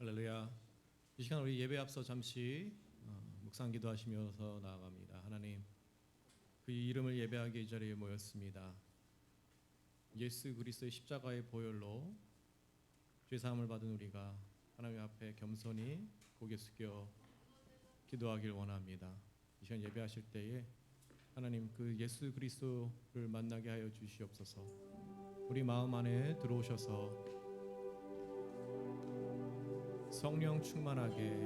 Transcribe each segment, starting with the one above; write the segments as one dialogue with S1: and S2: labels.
S1: 할렐루야. 이 시간 우리 예배 앞서 잠시 묵상 기도하시면서 나아갑니다. 하나님, 그 이름을 예배하기 이 자리에 모였습니다. 예수 그리스도의 십자가의 보혈로 죄사함을 받은 우리가 하나님 앞에 겸손히 고개 숙여 기도하길 원합니다. 이 시간 예배하실 때에 하나님 그 예수 그리스도를 만나게 하여 주시옵소서. 우리 마음 안에 들어오셔서 성령 충만하게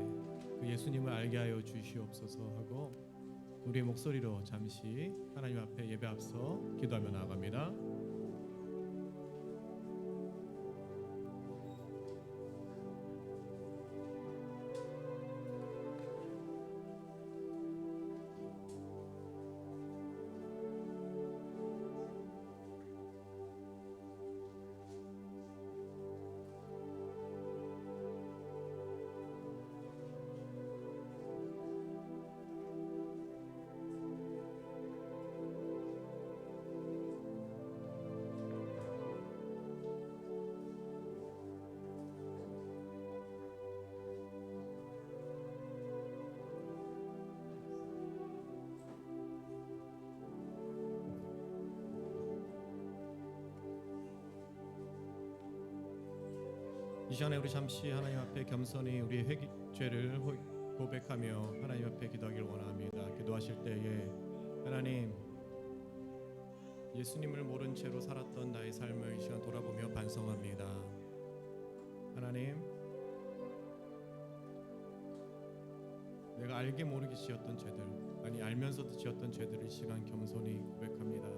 S1: 그 예수님을 알게 하여 주시옵소서 하고 우리의 목소리로 잠시 하나님 앞에 예배 앞서 기도하며 나아갑니다. 이 시간에 우리 잠시 하나님 앞에 겸손히 우리의 죄를 고백하며 하나님 앞에 기도하길 원합니다. 기도하실 때에 하나님, 예수님을 모른 채로 살았던 나의 삶을 이 시간 돌아보며 반성합니다. 하나님, 내가 알게 모르게 지었던 죄들, 아니 알면서도 지었던 죄들을 이 시간 겸손히 고백합니다.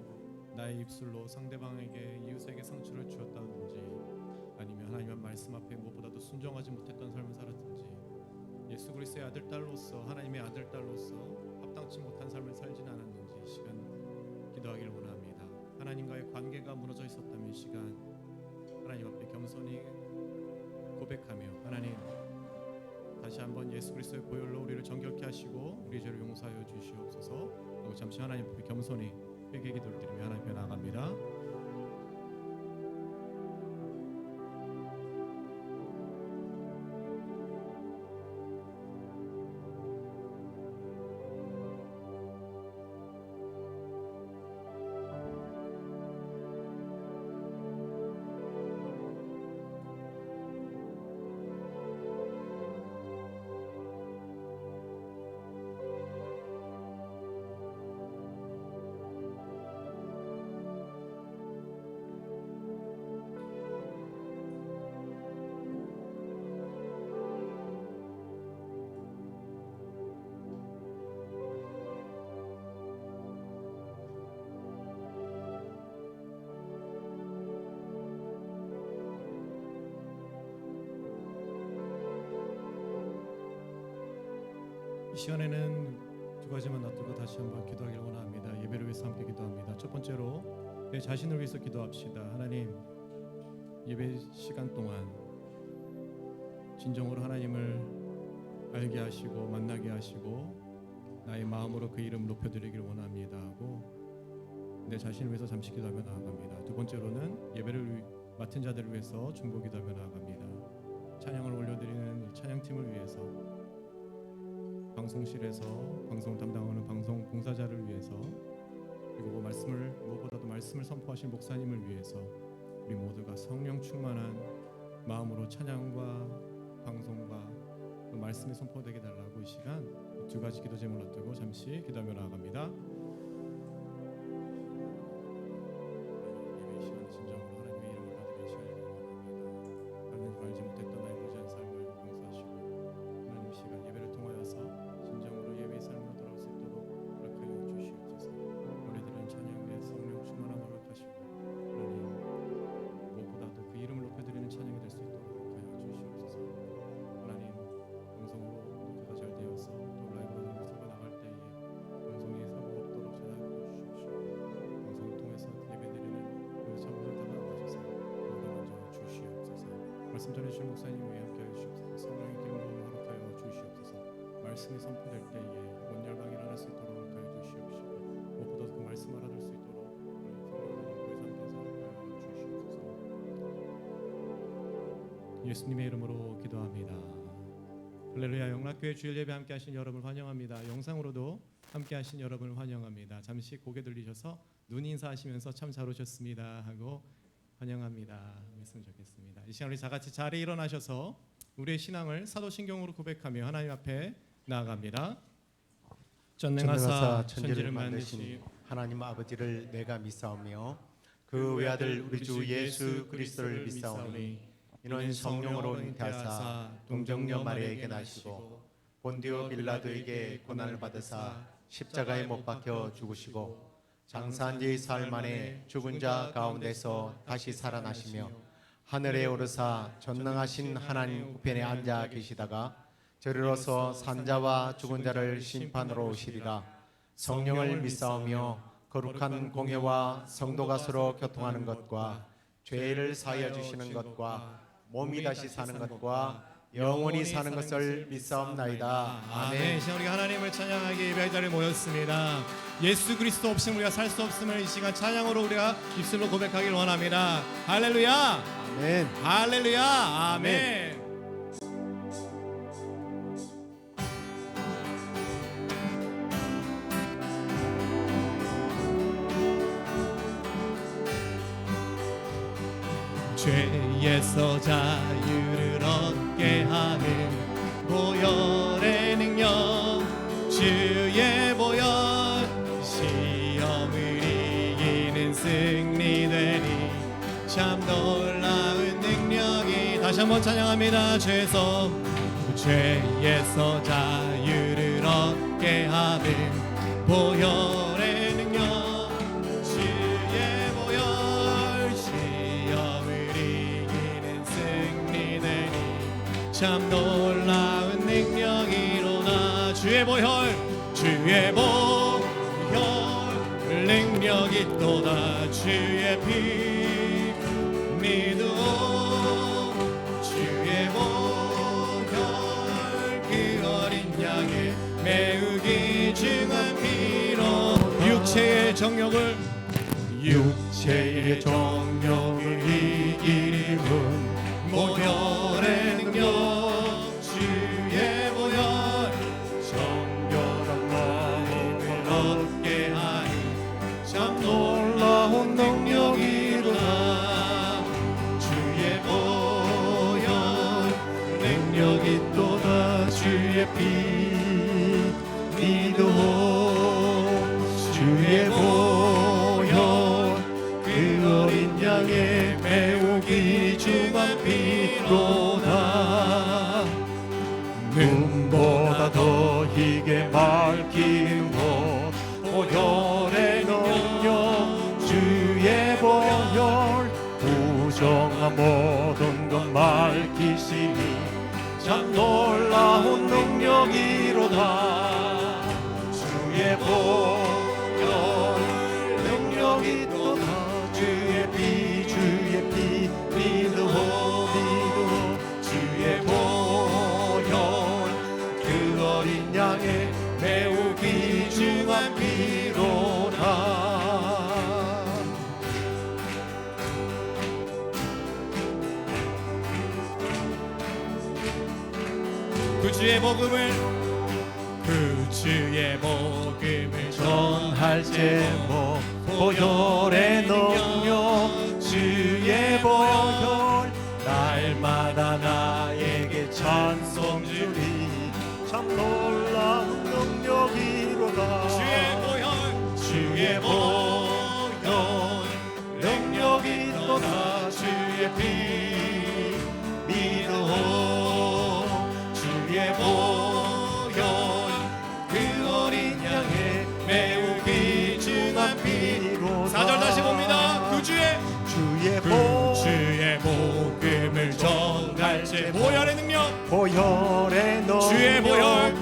S1: 나의 입술로 상대방에게, 이웃에게 상처를 주었다든지, 아니면 하나님의 말씀 앞에 무엇보다도 순종하지 못했던 삶을 살았든지, 예수 그리스도의 아들 딸로서, 하나님의 아들 딸로서 합당치 못한 삶을 살진 않았는지 이 시간 기도하기를 원합니다. 하나님과의 관계가 무너져 있었다면 이 시간 하나님 앞에 겸손히 고백하며, 하나님 다시 한번 예수 그리스도의 보혈로 우리를 정결케 하시고 우리의 죄를 용서하여 주시옵소서 하고 잠시 하나님 앞에 겸손히 회개 기도를 드리며 하나님 앞에 나아갑니다. 이 시간에는 두 가지만 놔두고 다시 한번 기도하기를 원합니다. 예배를 위해서 함께 기도합니다. 첫 번째로 내 자신을 위해서 기도합시다. 하나님, 예배 시간 동안 진정으로 하나님을 알게 하시고 만나게 하시고 나의 마음으로 그 이름 높여드리기를 원합니다 하고 내 자신을 위해서 잠시 기도하며 나아갑니다. 두 번째로는 예배를 맡은 자들을 위해서 중보 기도하며 나아갑니다. 찬양을 올려드리는 찬양팀을 위해서, 방송실에서 방송을 담당하는 방송 봉사자를 위해서, 그리고 무엇보다도 말씀을 선포하신 목사님을 위해서 우리 모두가 성령 충만한 마음으로 찬양과 방송과 그 말씀이 선포되게 달라고 이 시간 두 가지 기도 제목을 놔두고 잠시 기도하며 나아갑니다. 예배 시간에 진정으로 하나님의 이름을 받으려 시간을 원합니다. 하나님 알지 못했던 나의 무지한 삶을 용서하시고 하나님 시간 예배를 통하여서 진정으로 예배의 삶으로 돌아올 수 있도록 허락하여 주시옵소서. 노래드리는 찬양 위에 성령 충만함을 허락하시고 하나님 무엇보다도 그 이름을 높여드리는 찬양이 될 수 있도록 허락하여 주시옵소서. 하나님, 방송으로 녹화가 잘 되어서 또 라이브로 녹화가 나갈 때에 방송에 사고가 없도록 찾아주십시오. 방송을 통해서 예배드리는 그 사고를 다가와주셔서 노래 먼저 주시옵소서. 말씀 전해주신 목사님 위에 함께하여 주시옵소서. 성령의 기름부음을 허락하여 주시옵소서. 말씀이 선포될 때에 온 열방이 일어날 수 있도록 허락하여 주시옵시고 무엇보다도 그 말씀 알아들 수 있도록 우리 성령님 보혜사님께서 허락하여 주시옵소서. 예수님의 이름으로 기도합니다. 할렐루야. 영락교회 주일 예배 함께 하신 여러분을 환영합니다. 영상으로도 함께 하신 여러분을 환영합니다. 잠시 고개 들리셔서 눈 인사하시면서 참 잘 오셨습니다 하고 환영합니다 했으면 좋겠습니다. 이 시간 우리 다 같이 자리에 일어나셔서 우리의 신앙을 사도신경으로 고백하며 하나님 앞에 나아갑니다.
S2: 전능하사 천지를 만드신 하나님 아버지를 내가 믿사오며 그 외아들 우리 주 예수 그리스도를 믿사오니 이는 성령으로 잉태하사 동정녀 마리아에게 나시고 본디오 빌라도에게 고난을 받으사 십자가에 못 박혀 죽으시고 장사한 지 사흘 만에 죽은 자 가운데서 다시 살아나시며 하늘에 오르사 전능하신 하나님 우편에 앉아 계시다가 저리로서 산자와 죽은 자를 심판으로 오시리라. 성령을 믿사오며 거룩한 공회와 성도가 서로 교통하는 것과 죄를 사하여 주시는 것과 몸이 다시 사는 것과 영원히 사는 것을 믿사옵나이다. 아멘.
S1: 이 시간 우리가 하나님을 찬양하기 예배의 자리에 모였습니다. 예수 그리스도 없으면 우리가 살 수 없음을 이 시간 찬양으로 우리가 입술로 고백하길 원합니다. 할렐루야.
S2: 아멘.
S1: 할렐루야. 아멘. 죄에서 자유를 얻게 하는 보혈의 능력, 주의 보혈, 시험을 이기는 승리되니 참 놀라운 능력이. 다시 한번 찬양합니다. 죄에서 자유를 얻게 하는 보혈의 능력, 참 놀라운 능력이로다. 주의 보혈 능력이 또다. 주의 피 믿어 주의 보혈 그 어린 양의 매우 귀중한 피로 육체의 정욕을 이기림은 보혈의 능력, 주의 보혈 정결한 마음을 얻게 하니 참 놀라운 능력이로다. 주의 보혈 능력이 또다. 주의 피 믿어 주의 보혈 그 어린 양의 매우 귀중한 피로다.
S2: 눈보다 더 희게 밝히는 것 보혈의 능력, 주의 보혈 부정한 모든 것 밝히시니 참 놀라운 능력이로다. 주의 보혈 능력이 또다. 주의 피 믿어 주의 보혈 그 어린 양의 매우 귀중한 피로다.
S1: 그 주의 복음을
S2: 전할 제목 보혈의 능력, 주의 보혈 날마다 나에게 찬송 주리. 참 놀라운 능력이로다. 주의 보혈 능력이 또다. 주의 피 믿어 주의 보혈 그 어린 양의 매우 귀중한 피로.
S1: 4절 다시 봅니다. 그 주의 복음을 전할 때 보혈의 능력, 주의 보혈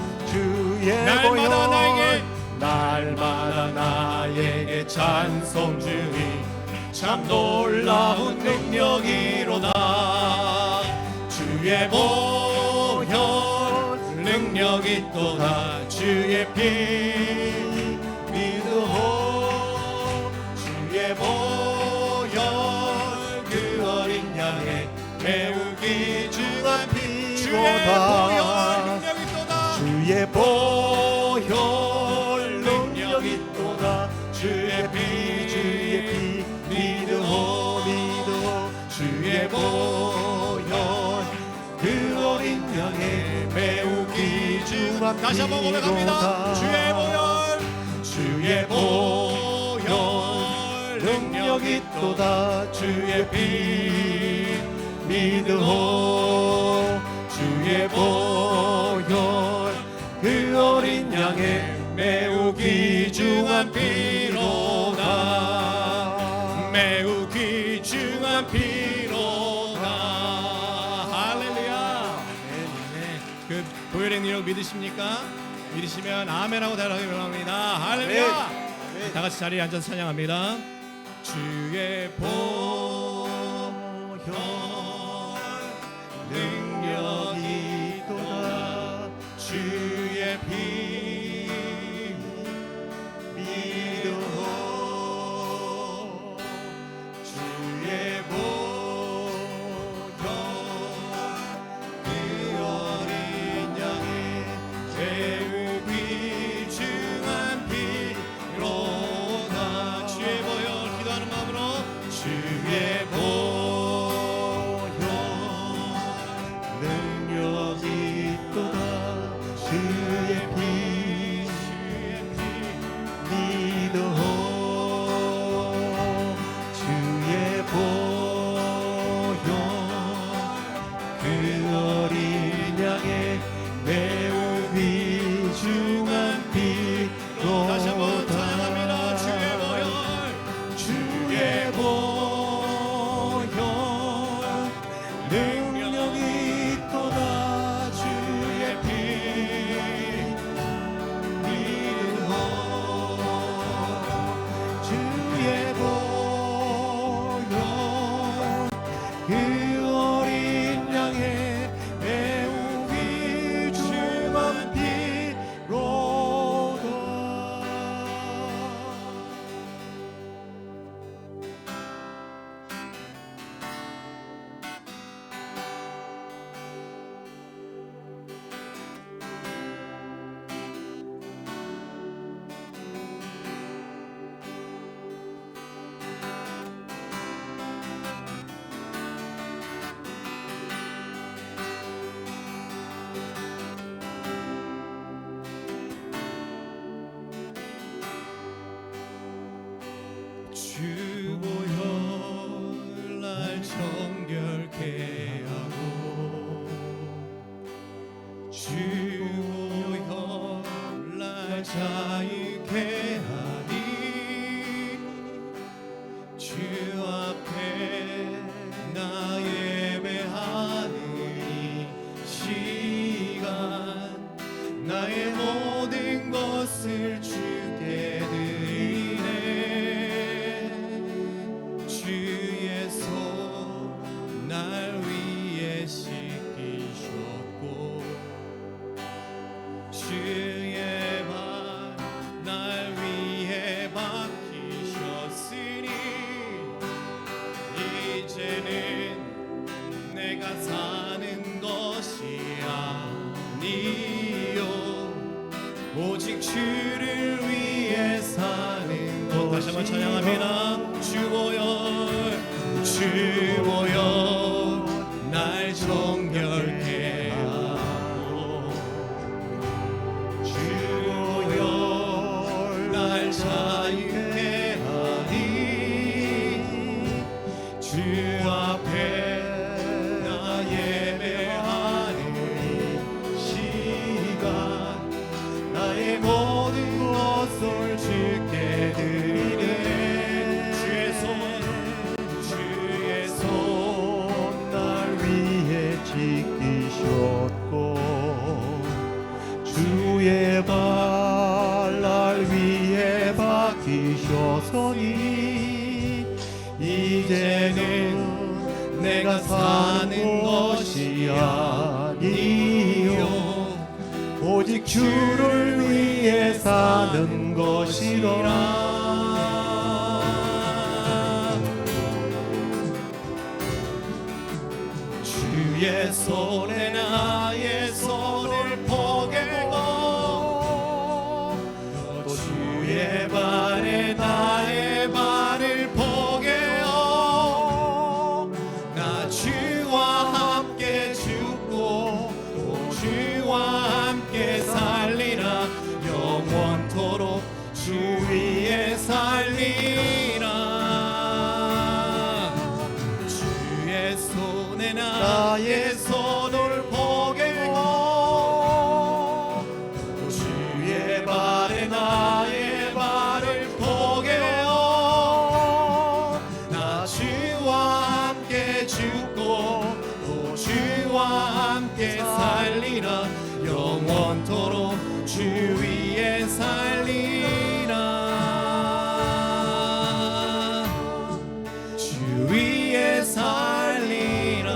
S1: 날마다 나에게 찬송 주니 참 놀라운 능력이로다. 주의 보혈 능력이 또다. 주의 피 믿어 주의 보혈 그 어린 양의 매우 귀중
S2: 주의 보혈 능력이 또다 주의 피 믿으오 주의 보혈 그 어린 양의 매우 귀중한
S3: 다시 한번 고백합니다.
S2: 주의 보혈 능력이 또다 주의 피 믿으오 주의 보혈 그 어린 양의 매우 귀중한 피로다
S3: 매우 귀중한 피로다. 할렐루야. 그 보혈의 능력 믿으십니까? 믿으시면 아멘하고 대답하기 바랍니다. 할렐루야. 다 같이 자리에 앉아서 찬양합니다. 주의 보혈 능력이 또다 주의 피 믿어 주의 보혈 그 어린 양의 매우 귀중한 피로다. 주의 보혈 기도하는 마음으로 주의 보혈
S2: 능력이 또다 주의 피 믿어 주의 보혈 그 어린 양의 매우 귀중한 피로다.
S3: 다시 한번 찬양합니다. 주의 보혈
S2: 주의 보혈 능력이 또다 주의 피 믿으오 주의 보혈 그 어린 양의 매우 귀중한 피로다.
S3: 주 보혈 날 정결케 하고 주 보혈 날 자유케 하리 주 앞에 나 예배하는 이 시간 나의 모든 것을 주께 드리네 주의 손 날 위에 씻기셨고 주의 발 날 위에 박히셨으니 이제는 내가 사는 것이 아니요 오직 주를 위해 사는 것. 다시 한번 찬양합니다. 주 보혈 날 정결케 하고 주 보혈 날 자유케 하리 주 앞에 나 예배하는 이 시간 나의 모든 것을 주께 드리네 주의 손 날 위해 지키셨고 주의 발 날 위해 박히셨으니 이제는 내가 사는 것이 아니요 오직 주를 위해 사는 것이라. 주의 손에 나 나의 손을 포개고 또 주의 발에 나의 발을 포개어 나 주와 함께 죽고 또 주와 함께 살리라 영원토록 주 위에 살리라 주의 손에 나의 손을 포개고 또 주의 발에 나의 발을 포개어 나 주와 함께 죽고 또 주와 함께 살리라 영원토록 주 위에 살리라 주 위에 살리라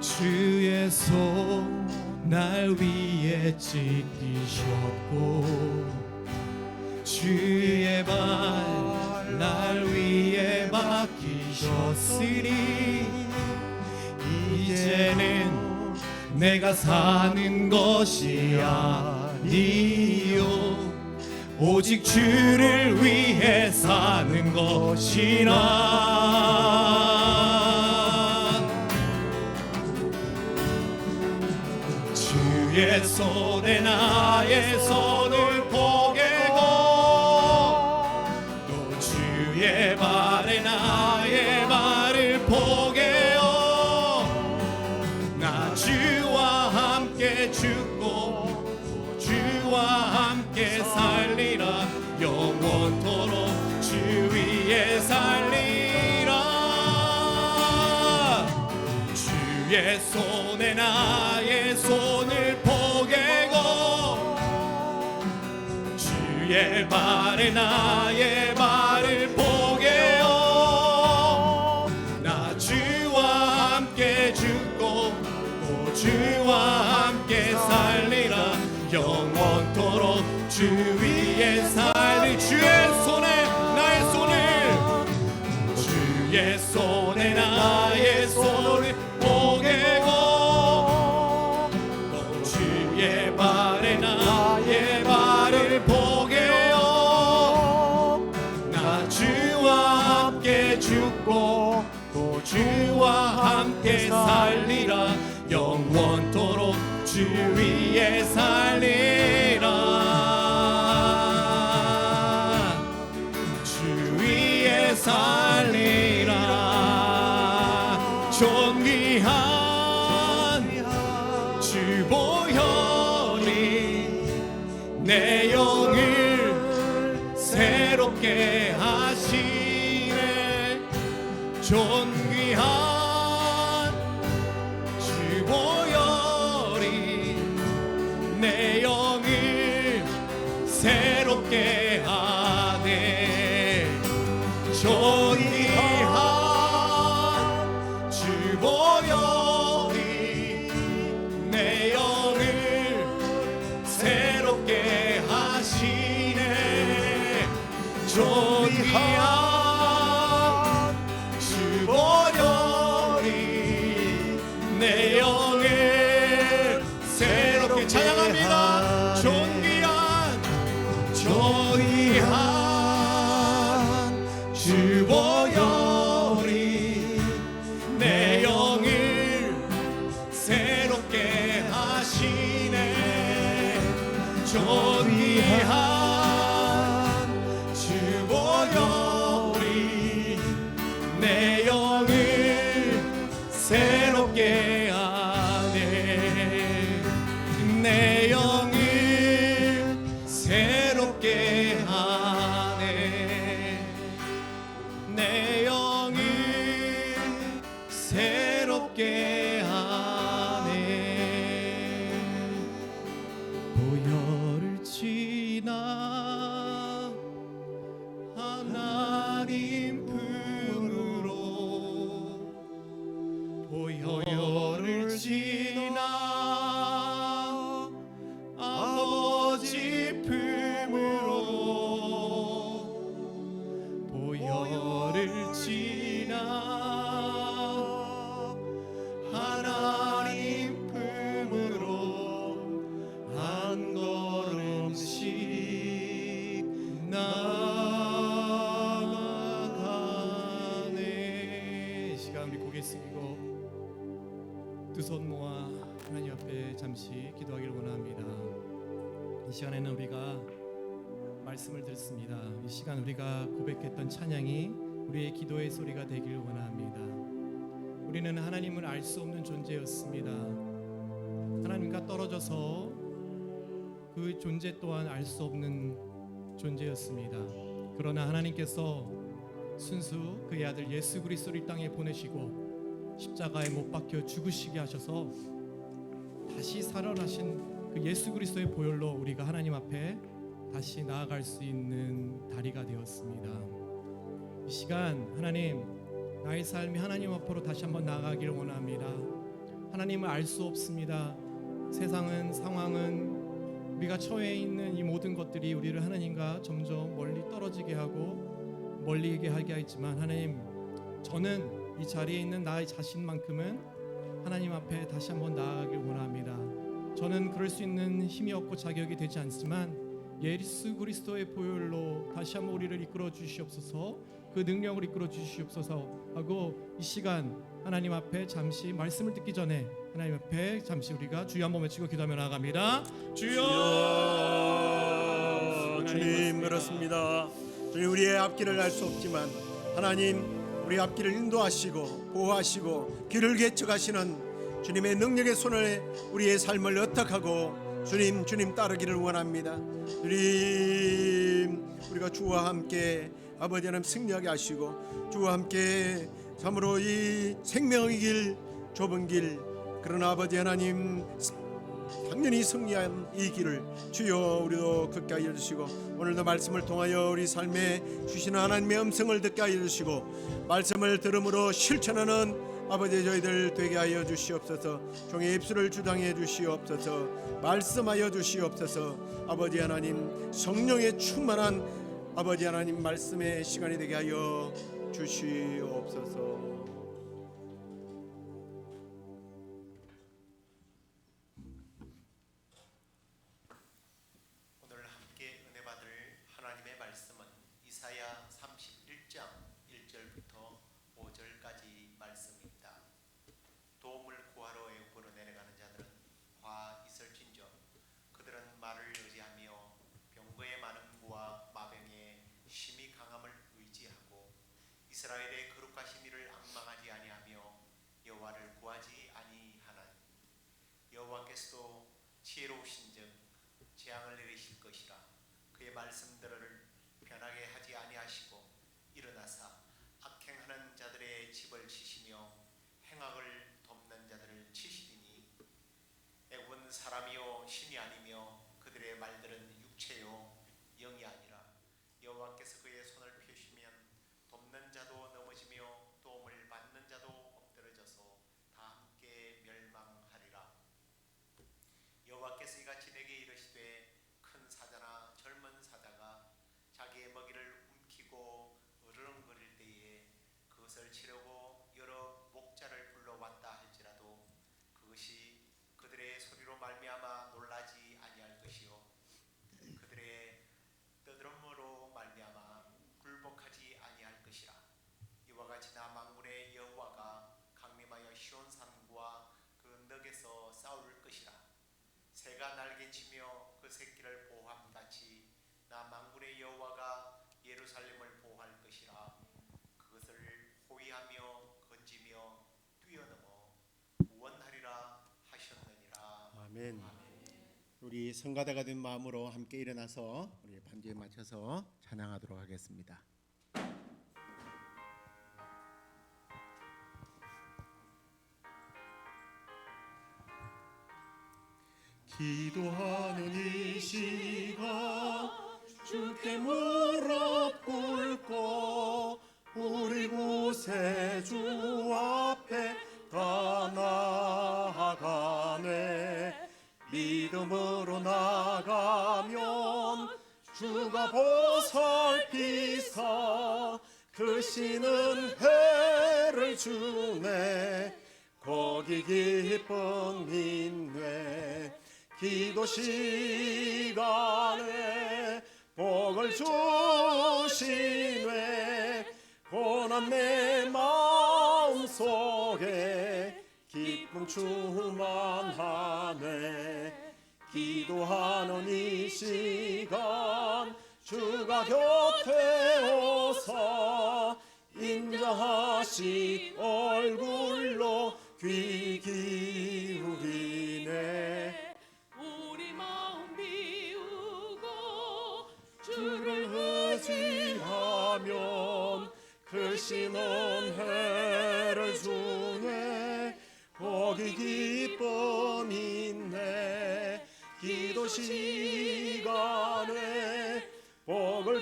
S3: 주의 손 날 위에 찢기셨고 주의 발 날 위에 박히셨으니 이제는 내가 사는 것이 아니요 오직 주를 위해 사는 것이라 주의 손에 나의 손을 포개고 또 주의 발에 나의 발을 포개어 나 주와 함께 죽고 또 주와 함께 살리라 영원토록 주 위에 살리라 주의 손에 나의 손을 포개고 주의 발에 나의 발을 포개어 나 주와 함께 죽고 또 주와 함께 살리라 영원토록 주 위에 살리 주의 손에 나의 손을 주의 손에 나의 손을 포개고 또 주의 발에 나의 발을 포개어 나 주와 함께 죽고 또 주와 함께 살리라 영원토록 주 위에 살리라 주 위에 살리라 존귀한 주 보혈이 내 영을 새롭게 하시네 존귀한 주 보혈이 내 영을 새롭게 하네 존귀한 주 보혈이 내 영을 새롭게 하시네 존귀한 주 보혈이 내 영을 새롭게 찬양합니다 존귀한 주 보혈이 내 영을 새롭게 하시네 존귀한 주 보혈이 내 영을 새롭게 하네 내 영을 새롭게 하네 내 영을 새롭게 하네 보혈을 지나 아버지 품으로 보혈을 지나 하나님 품으로 한 걸음씩 나아가네. 이 시간 우리 고개 숙이고 두 손 모아 하나님 앞에 잠시 기도하기를 원합니다. 이 시간에는 우리가 말씀을 듣습니다. 이 시간 우리가 고백했던 찬양이 우리의 기도의 소리가 되기를 원합니다. 우리는 하나님을 알 수 없는 존재였습니다. 하나님과 떨어져서 그 존재 또한 알 수 없는 존재였습니다. 그러나 하나님께서 순수 그의 아들 예수 그리스도를 이 땅에 보내시고 십자가에 못 박혀 죽으시게 하셔서 다시 살아나신 그 예수 그리스도의 보혈로 우리가 하나님 앞에 다시 나아갈 수 있는 다리가 되었습니다. 이 시간 하나님, 나의 삶이 하나님 앞으로 다시 한번 나아가기를 원합니다. 하나님을 알 수 없습니다. 세상은, 상황은, 우리가 처해 있는 이 모든 것들이 우리를 하나님과 점점 멀리 떨어지게 하고 멀리게 하게 하지만 하나님, 저는 이 자리에 있는 나의 자신만큼은 하나님 앞에 다시 한번 나아가길 원합니다. 저는 그럴 수 있는 힘이 없고 자격이 되지 않지만 예수 그리스도의 보혈로 다시 한번 우리를 이끌어 주시옵소서, 그 능력을 이끌어 주시옵소서 하고 이 시간 하나님 앞에 잠시 말씀을 듣기 전에 하나님 앞에 잠시 우리가 주여 한번 외치고 기도하며 나아갑니다. 주여.
S4: 주님 그렇습니다. 주님, 우리의 앞길을 알 수 없지만 하나님 우리 앞길을 인도하시고 보호하시고 길을 개척하시는 주님의 능력의 손을 우리의 삶을 의탁하고 주님 따르기를 원합니다. 주님, 우리가 주와 함께 아버지 하나님 승리하게 하시고 주와 함께 참으로 이 생명의 길, 좁은 길, 그러나 아버지 하나님 당연히 승리한 이 길을 주여 우리도 걷게 하여 주시고 오늘도 말씀을 통하여 우리 삶에 주시는 하나님의 음성을 듣게 하여 주시고 말씀을 들음으로 실천하는 아버지 저희들 되게 하여 주시옵소서. 종의 입술을 주장해 주시옵소서. 말씀하여 주시옵소서. 아버지 하나님 성령의 충만한 아버지 하나님 말씀의 시간이 되게 하여 주시옵소서.
S2: 오늘 함께 은혜 받을 하나님의 말씀은 이사야 31장 1절부터 5절까지 말씀입니다. 도움을 구하러 애굽으로 내려가는 자들은 화 있을진저 그들은 말을 의지하며 병거의 많은 무와 마병의 심히 강함을 의지하고 이스라엘의 거룩하신 이를 앙망하지 아니하며 여호와를 구하지 아니하나니 여호와께서도 지혜로우신즉 재앙을 내리실 것이라. 그의 말씀들을 변하게 하지 아니하시고 일어나사 악행하는 자들의 집을 치시며 행악을 돕는 자들을 치시리니 애굽은 사람이요 신이 아니며 그들의 말들은 육체요 영이 아니라. 여호와께서 그의 손을 펴시면 돕는 자도 넘어지며 도움을 받는 자도 엎드러져서 다 함께 멸망하리라. 여호와께서 이같이 내게 이르시되 큰 사자나 젊은 사자가 자기의 먹이를 움키고 으르렁거릴 때에 그것을 치려고 여러 목자를 불러왔다 할지라도 그것이 그들의 소리로 말미암아 놀라지 아니할 것이요 그들의 떠들음으로 말미암아 굴복하지 아니할 것이라. 이와 같이 나 만군의 여호와가 강림하여 시온산과 그 넉에서 싸울 것이라. 새가 날개치며 그 새끼를 보호함같이 나 만군의 여호와가 예루살렘을 보호할 것이라. 그것을 호위하며 건지며 뛰어넘어 구원하리라 하셨느니라.
S4: 아멘. 우리 성가대가 된 마음으로 함께 일어나서 우리 반주에 맞춰서 찬양하도록 하겠습니다. 기도하는 이 시간 주께 무릎 꿇고 우리 구세주 앞에 다 어둠으로 나가면 주가 보살피사 크시는 해를 주네. 거기 기쁨 있네. 기도 시간에 복을 주시네. 고난 내 마음속에 기쁨 충만하네. 기도하는 이 시간 주가 곁에 오사 인자하신 얼굴로 귀 기울이네.
S5: 우리 마음 비우고
S4: 주를 의지하면 크시는 해를 주네. 거기 기쁨 있네. 기도 시간에 복을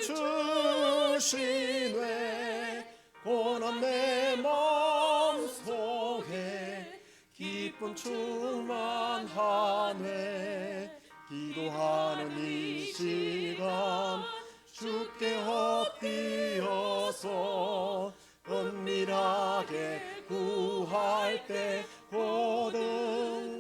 S4: 주시네. 고난 내 마음속에 기쁨 충만하네. 기도하는 이 시간 주께 엎드려서 은밀하게 구할 때 곧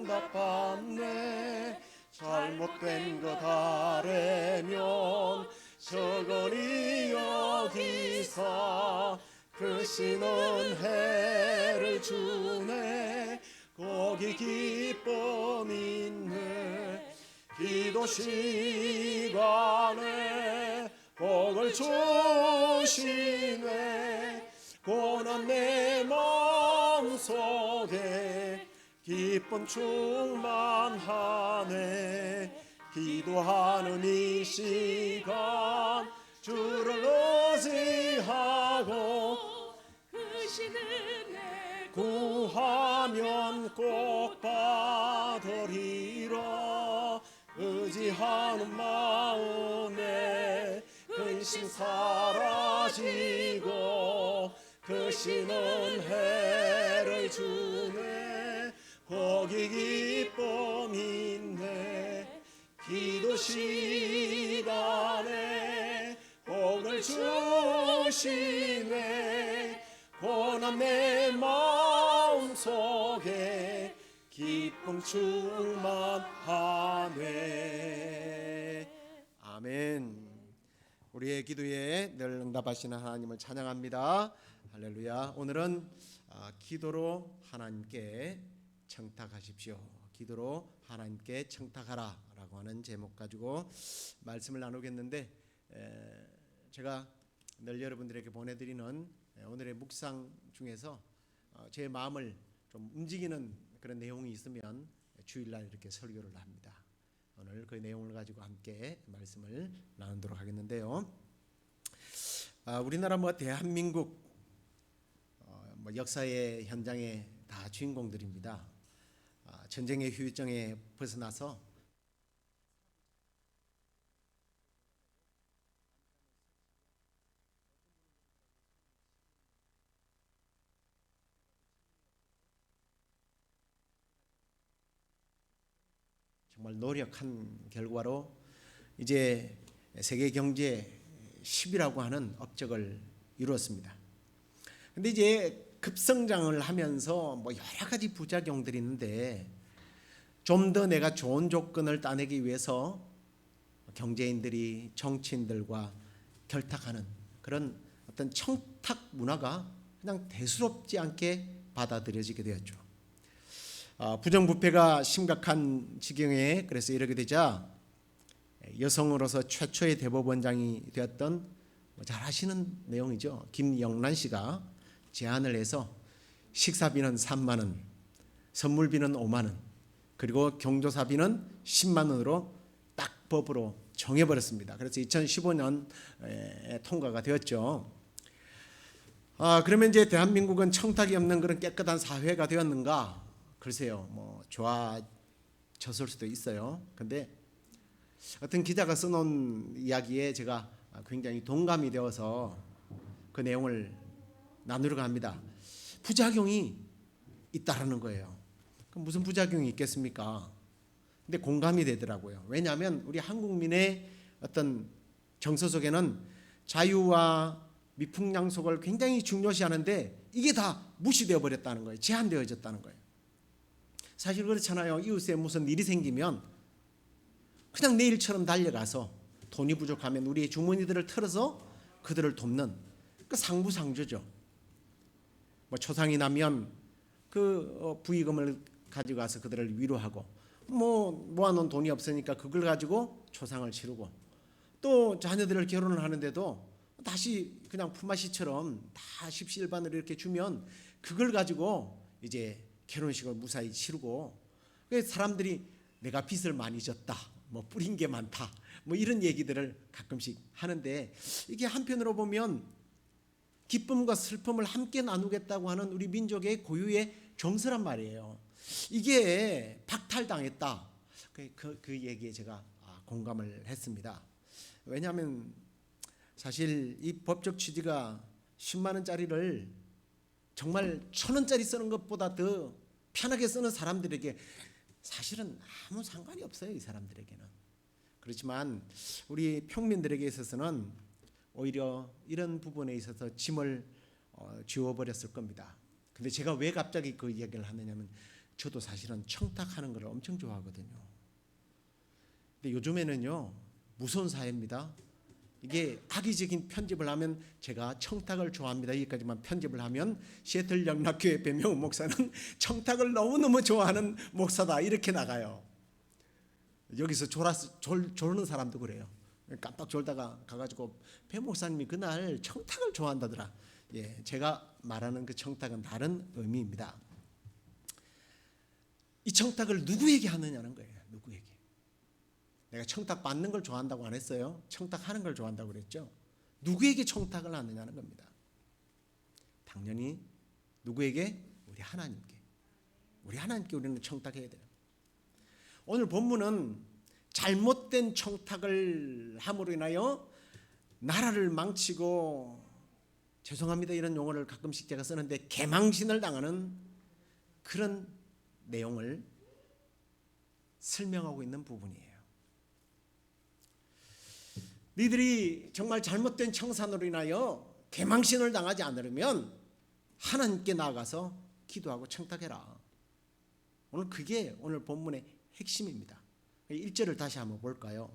S4: 응답받네. 잘못된 것 아래면 저거리 여기사 크시는 해를 주네. 거기 기쁨 있네. 기도 시간에 복을 주시네. 고난 내 마음속에 기쁨 충만하네. 기도하는 이 시간 주를 의지하고
S5: 크신 은혜
S4: 구하면 꼭 받으리라. 의지하는 마음에 근심 사라지고 크시는 해를 주네. 거기 기쁨 있네. 기도 시간에 복을 주시네. 고난 내 마음속에 기쁨 충만하네. 아멘. 우리의 기도에 늘 응답하시는 하나님을 찬양합니다. 할렐루야. 오늘은 기도로 하나님께 청탁하십시오. 기도로 하나님께 청탁하라 라고 하는 제목 가지고 말씀을 나누겠는데, 제가 늘 여러분들에게 보내드리는 오늘의 묵상 중에서 제 마음을 좀 움직이는 그런 내용이 있으면 주일날 이렇게 설교를 합니다. 오늘 그 내용을 가지고 함께 말씀을 나누도록 하겠는데요. 우리나라 대한민국 역사의 현장에 다 주인공들입니다. 전쟁의 후유증에 벗어나서 정말 노력한 결과로 이제 세계 경제 10위라고 하는 업적을 이루었습니다. 근데 이제 급성장을 하면서 여러 가지 부작용들이 있는데, 좀 더 내가 좋은 조건을 따내기 위해서 경제인들이 정치인들과 결탁하는 그런 어떤 청탁 문화가 그냥 대수롭지 않게 받아들여지게 되었죠. 부정부패가 심각한 지경에 그래서 이르게 되자 여성으로서 최초의 대법원장이 되었던 잘 아시는 내용이죠. 김영란 씨가 제안을 해서 식사비는 3만 원, 선물비는 5만 원, 그리고 경조사비는 10만 원으로 딱 법으로 정해버렸습니다. 그래서 2015년에 통과가 되었죠. 그러면 이제 대한민국은 청탁이 없는 그런 깨끗한 사회가 되었는가? 글쎄요, 좋아졌을 수도 있어요. 근데 어떤 기자가 써놓은 이야기에 제가 굉장히 동감이 되어서 그 내용을 나누려고 합니다. 부작용이 있다라는 거예요. 그럼 무슨 부작용이 있겠습니까? 근데 공감이 되더라고요. 왜냐하면 우리 한국민의 어떤 정서 속에는 자유와 미풍양속을 굉장히 중요시하는데 이게 다 무시되어 버렸다는 거예요. 제한되어졌다는 거예요. 사실 그렇잖아요. 이웃에 무슨 일이 생기면 그냥 내일처럼 달려가서 돈이 부족하면 우리의 주머니들을 털어서 그들을 돕는 그 상부상조죠. 뭐 초상이 나면 그 부의금을 가지고 가서 그들을 위로하고, 뭐 모아놓은 돈이 없으니까 그걸 가지고 초상을 치르고, 또 자녀들을 결혼을 하는데도 다시 그냥 품앗이처럼 다 십시일반으로 이렇게 주면 그걸 가지고 이제 결혼식을 무사히 치르고, 그래서 사람들이 내가 빚을 많이 졌다, 뭐 뿌린 게 많다, 뭐 이런 얘기들을 가끔씩 하는데, 이게 한편으로 보면 기쁨과 슬픔을 함께 나누겠다고 하는 우리 민족의 고유의 정서란 말이에요. 이게 박탈당했다. 그 얘기에 제가 공감을 했습니다. 왜냐하면 사실 이 법적 취지가 10만 원짜리를 정말 1,000원짜리 쓰는 것보다 더 편하게 쓰는 사람들에게 사실은 아무 상관이 없어요. 이 사람들에게는. 그렇지만 우리 평민들에게 있어서는 오히려 이런 부분에 있어서 짐을 지워버렸을 겁니다. 근데 제가 왜 갑자기 그 이야기를 하느냐면, 저도 사실은 청탁하는 걸 엄청 좋아하거든요. 근데 요즘에는요, 무서운 사회입니다. 이게 악의적인 편집을 하면 제가 청탁을 좋아합니다, 여기까지만 편집을 하면 시애틀 영락교회 배명훈 목사는 청탁을 너무너무 좋아하는 목사다, 이렇게 나가요. 여기서 졸는 사람도 그래요. 깜빡 졸다가 가가지고 배 목사님이 그날 청탁을 좋아한다더라. 예, 제가 말하는 그 청탁은 다른 의미입니다. 이 청탁을 누구에게 하느냐는 거예요. 누구에게. 내가 청탁 받는 걸 좋아한다고 안 했어요. 청탁하는 걸 좋아한다고 그랬죠. 누구에게 청탁을 하느냐는 겁니다. 당연히 누구에게? 우리 하나님께. 우리 하나님께 우리는 청탁해야 돼요. 오늘 본문은 잘못된 청탁을 함으로 인하여 나라를 망치고, 죄송합니다 이런 용어를 가끔씩 제가 쓰는데, 개망신을 당하는 그런 내용을 설명하고 있는 부분이에요. 너희들이 정말 잘못된 청산으로 인하여 개망신을 당하지 않으려면 하나님께 나아가서 기도하고 청탁해라. 오늘 그게 오늘 본문의 핵심입니다. 1절을 다시 한번 볼까요?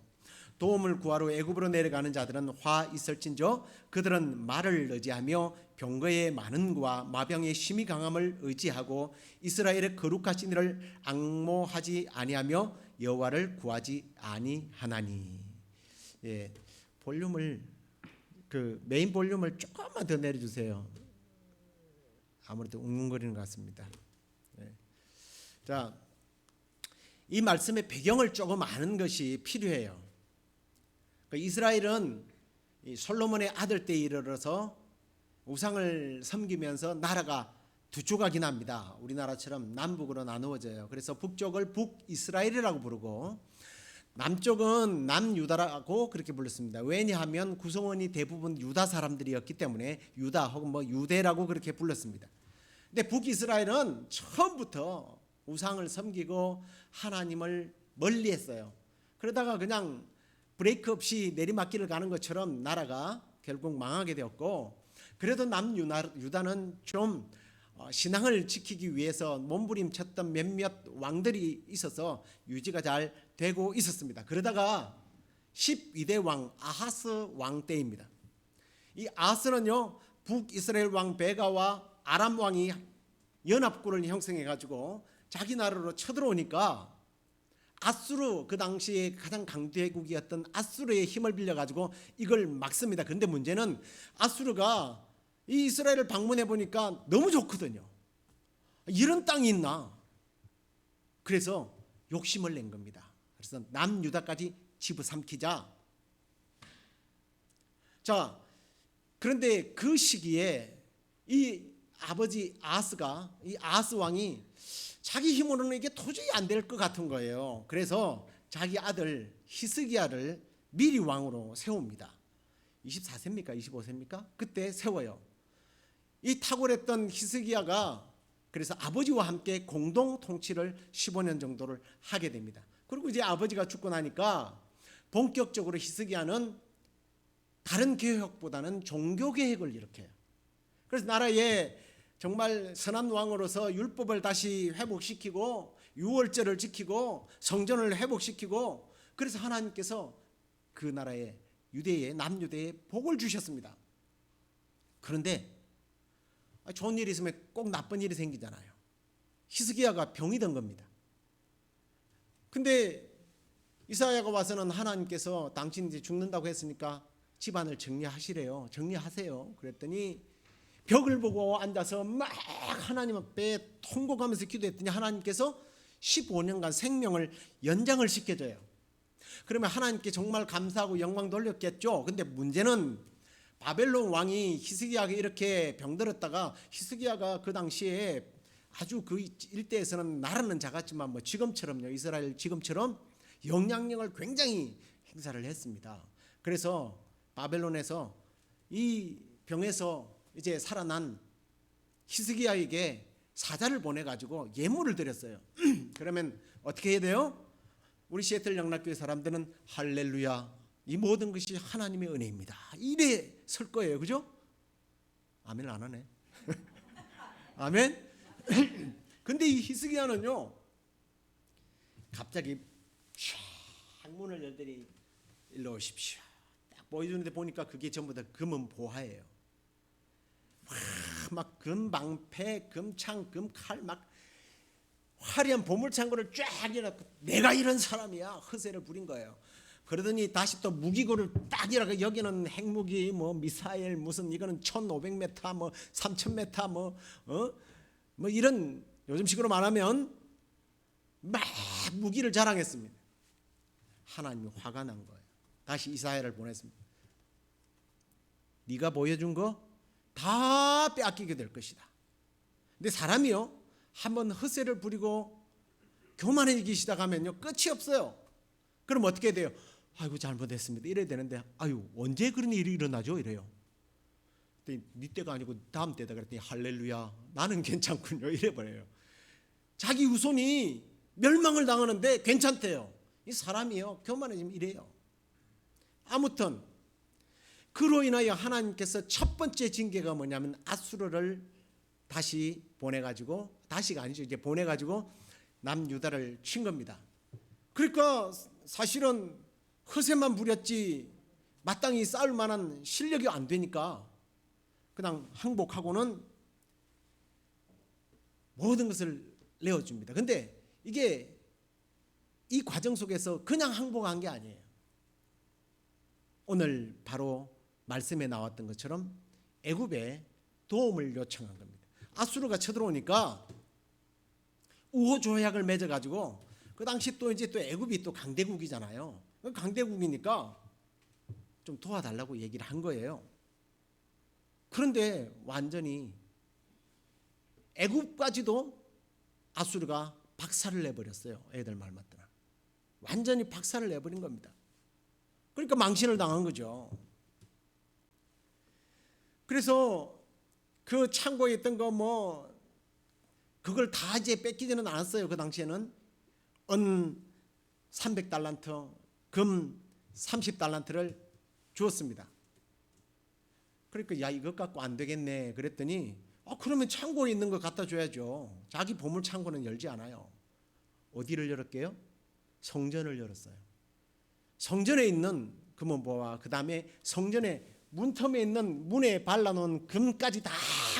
S4: 도움을 구하러 애굽으로 내려가는 자들은 화 있을진저 그들은 말을 의지하며 병거의 많음과 마병의 심히 강함을 의지하고 이스라엘의 거룩하신 이를 앙모하지 아니하며 여호와를 구하지 아니하나니. 예, 볼륨을 그 메인 볼륨을 조금만 더 내려주세요. 아무래도 웅웅거리는 것 같습니다. 예. 자, 이 말씀의 배경을 조금 아는 것이 필요해요. 이스라엘은 솔로몬의 아들 때에 이르러서 우상을 섬기면서 나라가 두 조각이 납니다. 우리나라처럼 남북으로 나누어져요. 그래서 북쪽을 북이스라엘이라고 부르고 남쪽은 남유다라고 그렇게 불렀습니다. 왜냐하면 구성원이 대부분 유다 사람들이었기 때문에 유다 혹은 뭐 유대라고 그렇게 불렀습니다. 근데 북이스라엘은 처음부터 우상을 섬기고 하나님을 멀리했어요. 그러다가 그냥 브레이크 없이 내리막길을 가는 것처럼 나라가 결국 망하게 되었고, 그래도 남유다는 좀 신앙을 지키기 위해서 몸부림쳤던 몇몇 왕들이 있어서 유지가 잘 되고 있었습니다. 그러다가 12대 왕 아하스 왕 때입니다. 이 아하스는요, 북이스라엘 왕 베가와 아람 왕이 연합군을 형성해 가지고 자기 나라로 쳐들어오니까 아수르, 그 당시에 가장 강대국이었던 아수르의 힘을 빌려 가지고 이걸 막습니다. 그런데 문제는 아수르가 이 이스라엘을 방문해 보니까 너무 좋거든요. 이런 땅이 있나? 그래서 욕심을 낸 겁니다. 그래서 남유다까지 집어삼키자. 자, 그런데 그 시기에 이 아버지 아하스가, 이 아하스 왕이 자기 힘으로는 이게 도저히 안 될 것 같은 거예요. 그래서 자기 아들 히스기야를 미리 왕으로 세웁니다. 24세입니까? 25세입니까? 그때 세워요. 이 탁월했던 히스기야가 그래서 아버지와 함께 공동 통치를 15년 정도를 하게 됩니다. 그리고 이제 아버지가 죽고 나니까 본격적으로 히스기야는 다른 계획보다는 종교 계획을 이렇게 해요. 그래서 나라에 정말 선한 왕으로서 율법을 다시 회복시키고 유월절을 지키고 성전을 회복시키고, 그래서 하나님께서 그 나라에 유대에 남유대에 복을 주셨습니다. 그런데 좋은 일이 있으면 꼭 나쁜 일이 생기잖아요. 히스기야가 병이 든 겁니다. 근데 이사야가 와서는 하나님께서 당신이 이제 죽는다고 했으니까 집안을 정리하시래요. 정리하세요. 그랬더니 벽을 보고 앉아서 막 하나님 앞에 통곡하면서 기도했더니 하나님께서 15년간 생명을 연장을 시켜줘요. 그러면 하나님께 정말 감사하고 영광 돌렸겠죠. 근데 문제는 바벨론 왕이 히스기야가 이렇게 병들었다가, 히스기야가 그 당시에 아주 그 일대에서는 나라는 작았지만 뭐 지금처럼요, 이스라엘 지금처럼 영향력을 굉장히 행사를 했습니다. 그래서 바벨론에서 이 병에서 이제 살아난 히스기야에게 사자를 보내가지고 예물을 드렸어요. 그러면 어떻게 해야 돼요? 우리 시애틀 영락교회 사람들은 할렐루야, 이 모든 것이 하나님의 은혜입니다, 이래 설 거예요. 그죠? 아멘 안 하네. 아멘. 근데 이 히스기야는요, 갑자기 창문을 열더니 일로 오십시오 딱 보여주는데 보니까 그게 전부 다 금은 보화예요. 막 금방패, 금창, 금칼, 막 화려한 보물창고를 쫙 이어놓고 내가 이런 사람이야 허세를 부린 거예요. 그러더니 다시 또 무기고를 딱 이어놓고 여기는 핵무기 뭐 미사일 무슨 이거는 1500m 뭐 3000m 뭐 이런 요즘식으로 말하면 막 무기를 자랑했습니다. 하나님이 화가 난 거예요. 다시 이사야를 보냈습니다. 네가 보여준 거 다 빼앗기게 될 것이다. 근데 사람이요, 한번 허세를 부리고 교만해지기 시작하면요 끝이 없어요. 그럼 어떻게 돼요? 아이고 잘못했습니다 이래야 되는데, 아유 언제 그런 일이 일어나죠 이래요. 네 때가 아니고 다음 때다 그랬더니 할렐루야 나는 괜찮군요 이래버려요. 자기 후손이 멸망을 당하는데 괜찮대요. 이 사람이요 교만해지면 이래요. 아무튼 그로 인하여 하나님께서 첫 번째 징계가 뭐냐면 아수르를 다시 보내가지고, 다시가 아니죠, 이제 보내가지고 남유다를 친 겁니다. 그러니까 사실은 허세만 부렸지 마땅히 싸울 만한 실력이 안 되니까 그냥 항복하고는 모든 것을 내어줍니다. 근데 이게 이 과정 속에서 그냥 항복한 게 아니에요. 오늘 바로 말씀에 나왔던 것처럼 애굽에 도움을 요청한 겁니다. 아수르가 쳐들어오니까 우호 조약을 맺어가지고, 그 당시 또 이제 또 애굽이 또 강대국이잖아요. 강대국이니까 좀 도와달라고 얘기를 한 거예요. 그런데 완전히 애굽까지도 아수르가 박살을 내버렸어요. 애들 말 맞더라. 완전히 박살을 내버린 겁니다. 그러니까 망신을 당한 거죠. 그래서 그 창고에 있던 거 뭐 그걸 다 이제 뺏기지는 않았어요. 그 당시에는 은 300달란트, 금 30달란트를 주었습니다. 그러니까 야 이것 갖고 안 되겠네 그랬더니 그러면 창고에 있는 거 갖다 줘야죠. 자기 보물 창고는 열지 않아요. 어디를 열었게요? 성전을 열었어요. 성전에 있는 금은보화, 그 다음에 성전의 문틈에 있는 문에 발라놓은 금까지 다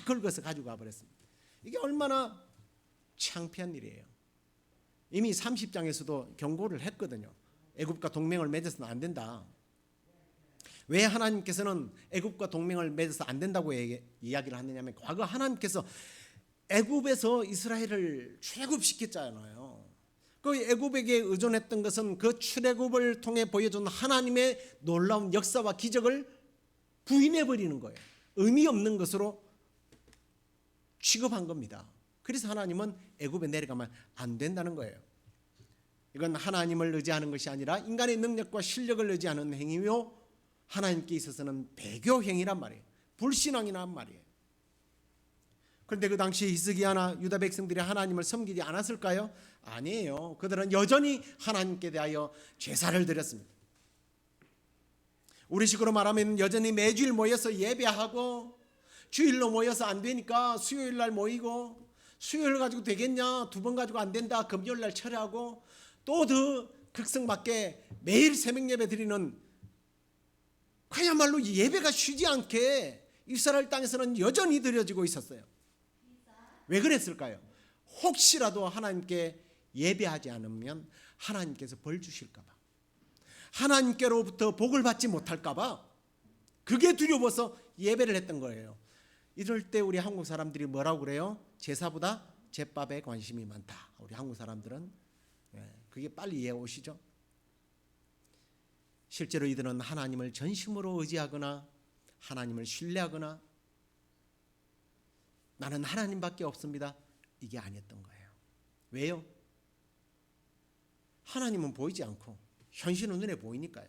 S4: 긁어서 가지고 가버렸습니다. 이게 얼마나 창피한 일이에요. 이미 30장에서도 경고를 했거든요. 애굽과 동맹을 맺어서는 안 된다. 왜 하나님께서는 애굽과 동맹을 맺어서 안 된다고 이야기를 하느냐면, 과거 하나님께서 애굽에서 이스라엘을 출애굽시켰잖아요. 그 애굽에게 의존했던 것은 그 출애굽을 통해 보여준 하나님의 놀라운 역사와 기적을 부인해버리는 거예요. 의미 없는 것으로 취급한 겁니다. 그래서 하나님은 애굽에 내려가면 안 된다는 거예요. 이건 하나님을 의지하는 것이 아니라 인간의 능력과 실력을 의지하는 행위요, 하나님께 있어서는 배교 행위란 말이에요. 불신앙이란 말이에요. 그런데 그 당시 히스기야나 유다 백성들이 하나님을 섬기지 않았을까요? 아니에요. 그들은 여전히 하나님께 대하여 제사를 드렸습니다. 우리식으로 말하면 여전히 매주일 모여서 예배하고, 주일로 모여서 안 되니까 수요일 날 모이고, 수요일 가지고 되겠냐, 2번 가지고 안 된다, 금요일 날 철회하고, 또 더 극성맞게 매일 새벽 예배 드리는, 그야말로 예배가 쉬지 않게 이스라엘 땅에서는 여전히 드려지고 있었어요. 왜 그랬을까요? 혹시라도 하나님께 예배하지 않으면 하나님께서 벌 주실까 봐, 하나님께로부터 복을 받지 못할까 봐, 그게 두려워서 예배를 했던 거예요. 이럴 때 우리 한국 사람들이 뭐라고 그래요? 제사보다 제밥에 관심이 많다. 우리 한국 사람들은 그게 빨리 이해 오시죠? 실제로 이들은 하나님을 전심으로 의지하거나 하나님을 신뢰하거나 나는 하나님밖에 없습니다, 이게 아니었던 거예요. 왜요? 하나님은 보이지 않고 현실은 눈에 보이니까요.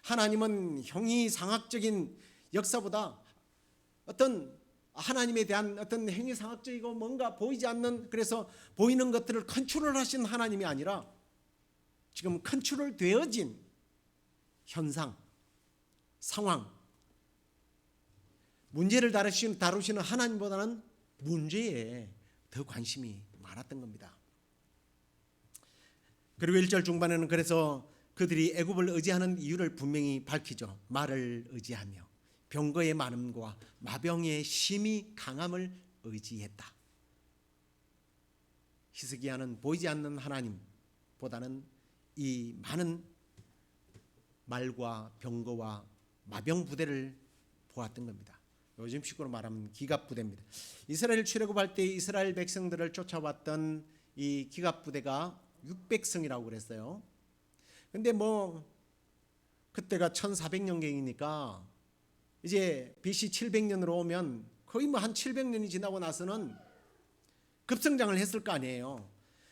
S4: 하나님은 형이상학적인 역사보다 어떤 하나님에 대한 어떤 행위상학적이고 뭔가 보이지 않는, 그래서 보이는 것들을 컨트롤하신 하나님이 아니라 지금 컨트롤 되어진 현상, 상황, 문제를 다루시는 하나님보다는 문제에 더 관심이 많았던 겁니다. 그리고 1절 중반에는 그래서 그들이 애굽을 의지하는 이유를 분명히 밝히죠. 말을 의지하며 병거의 많음과 마병의 심히 강함을 의지했다. 히스기야는 보이지 않는 하나님보다는 이 많은 말과 병거와 마병 부대를 보았던 겁니다. 요즘 식으로 말하면 기갑 부대입니다. 이스라엘 출애굽할 때 이스라엘 백성들을 쫓아왔던 이 기갑 부대가 600성이라고 그랬어요. 근데 뭐 그때가 1400년경이니까 이제 BC 700년으로 오면 거의 뭐 한 700년이 지나고 나서는 급성장을 했을 거 아니에요.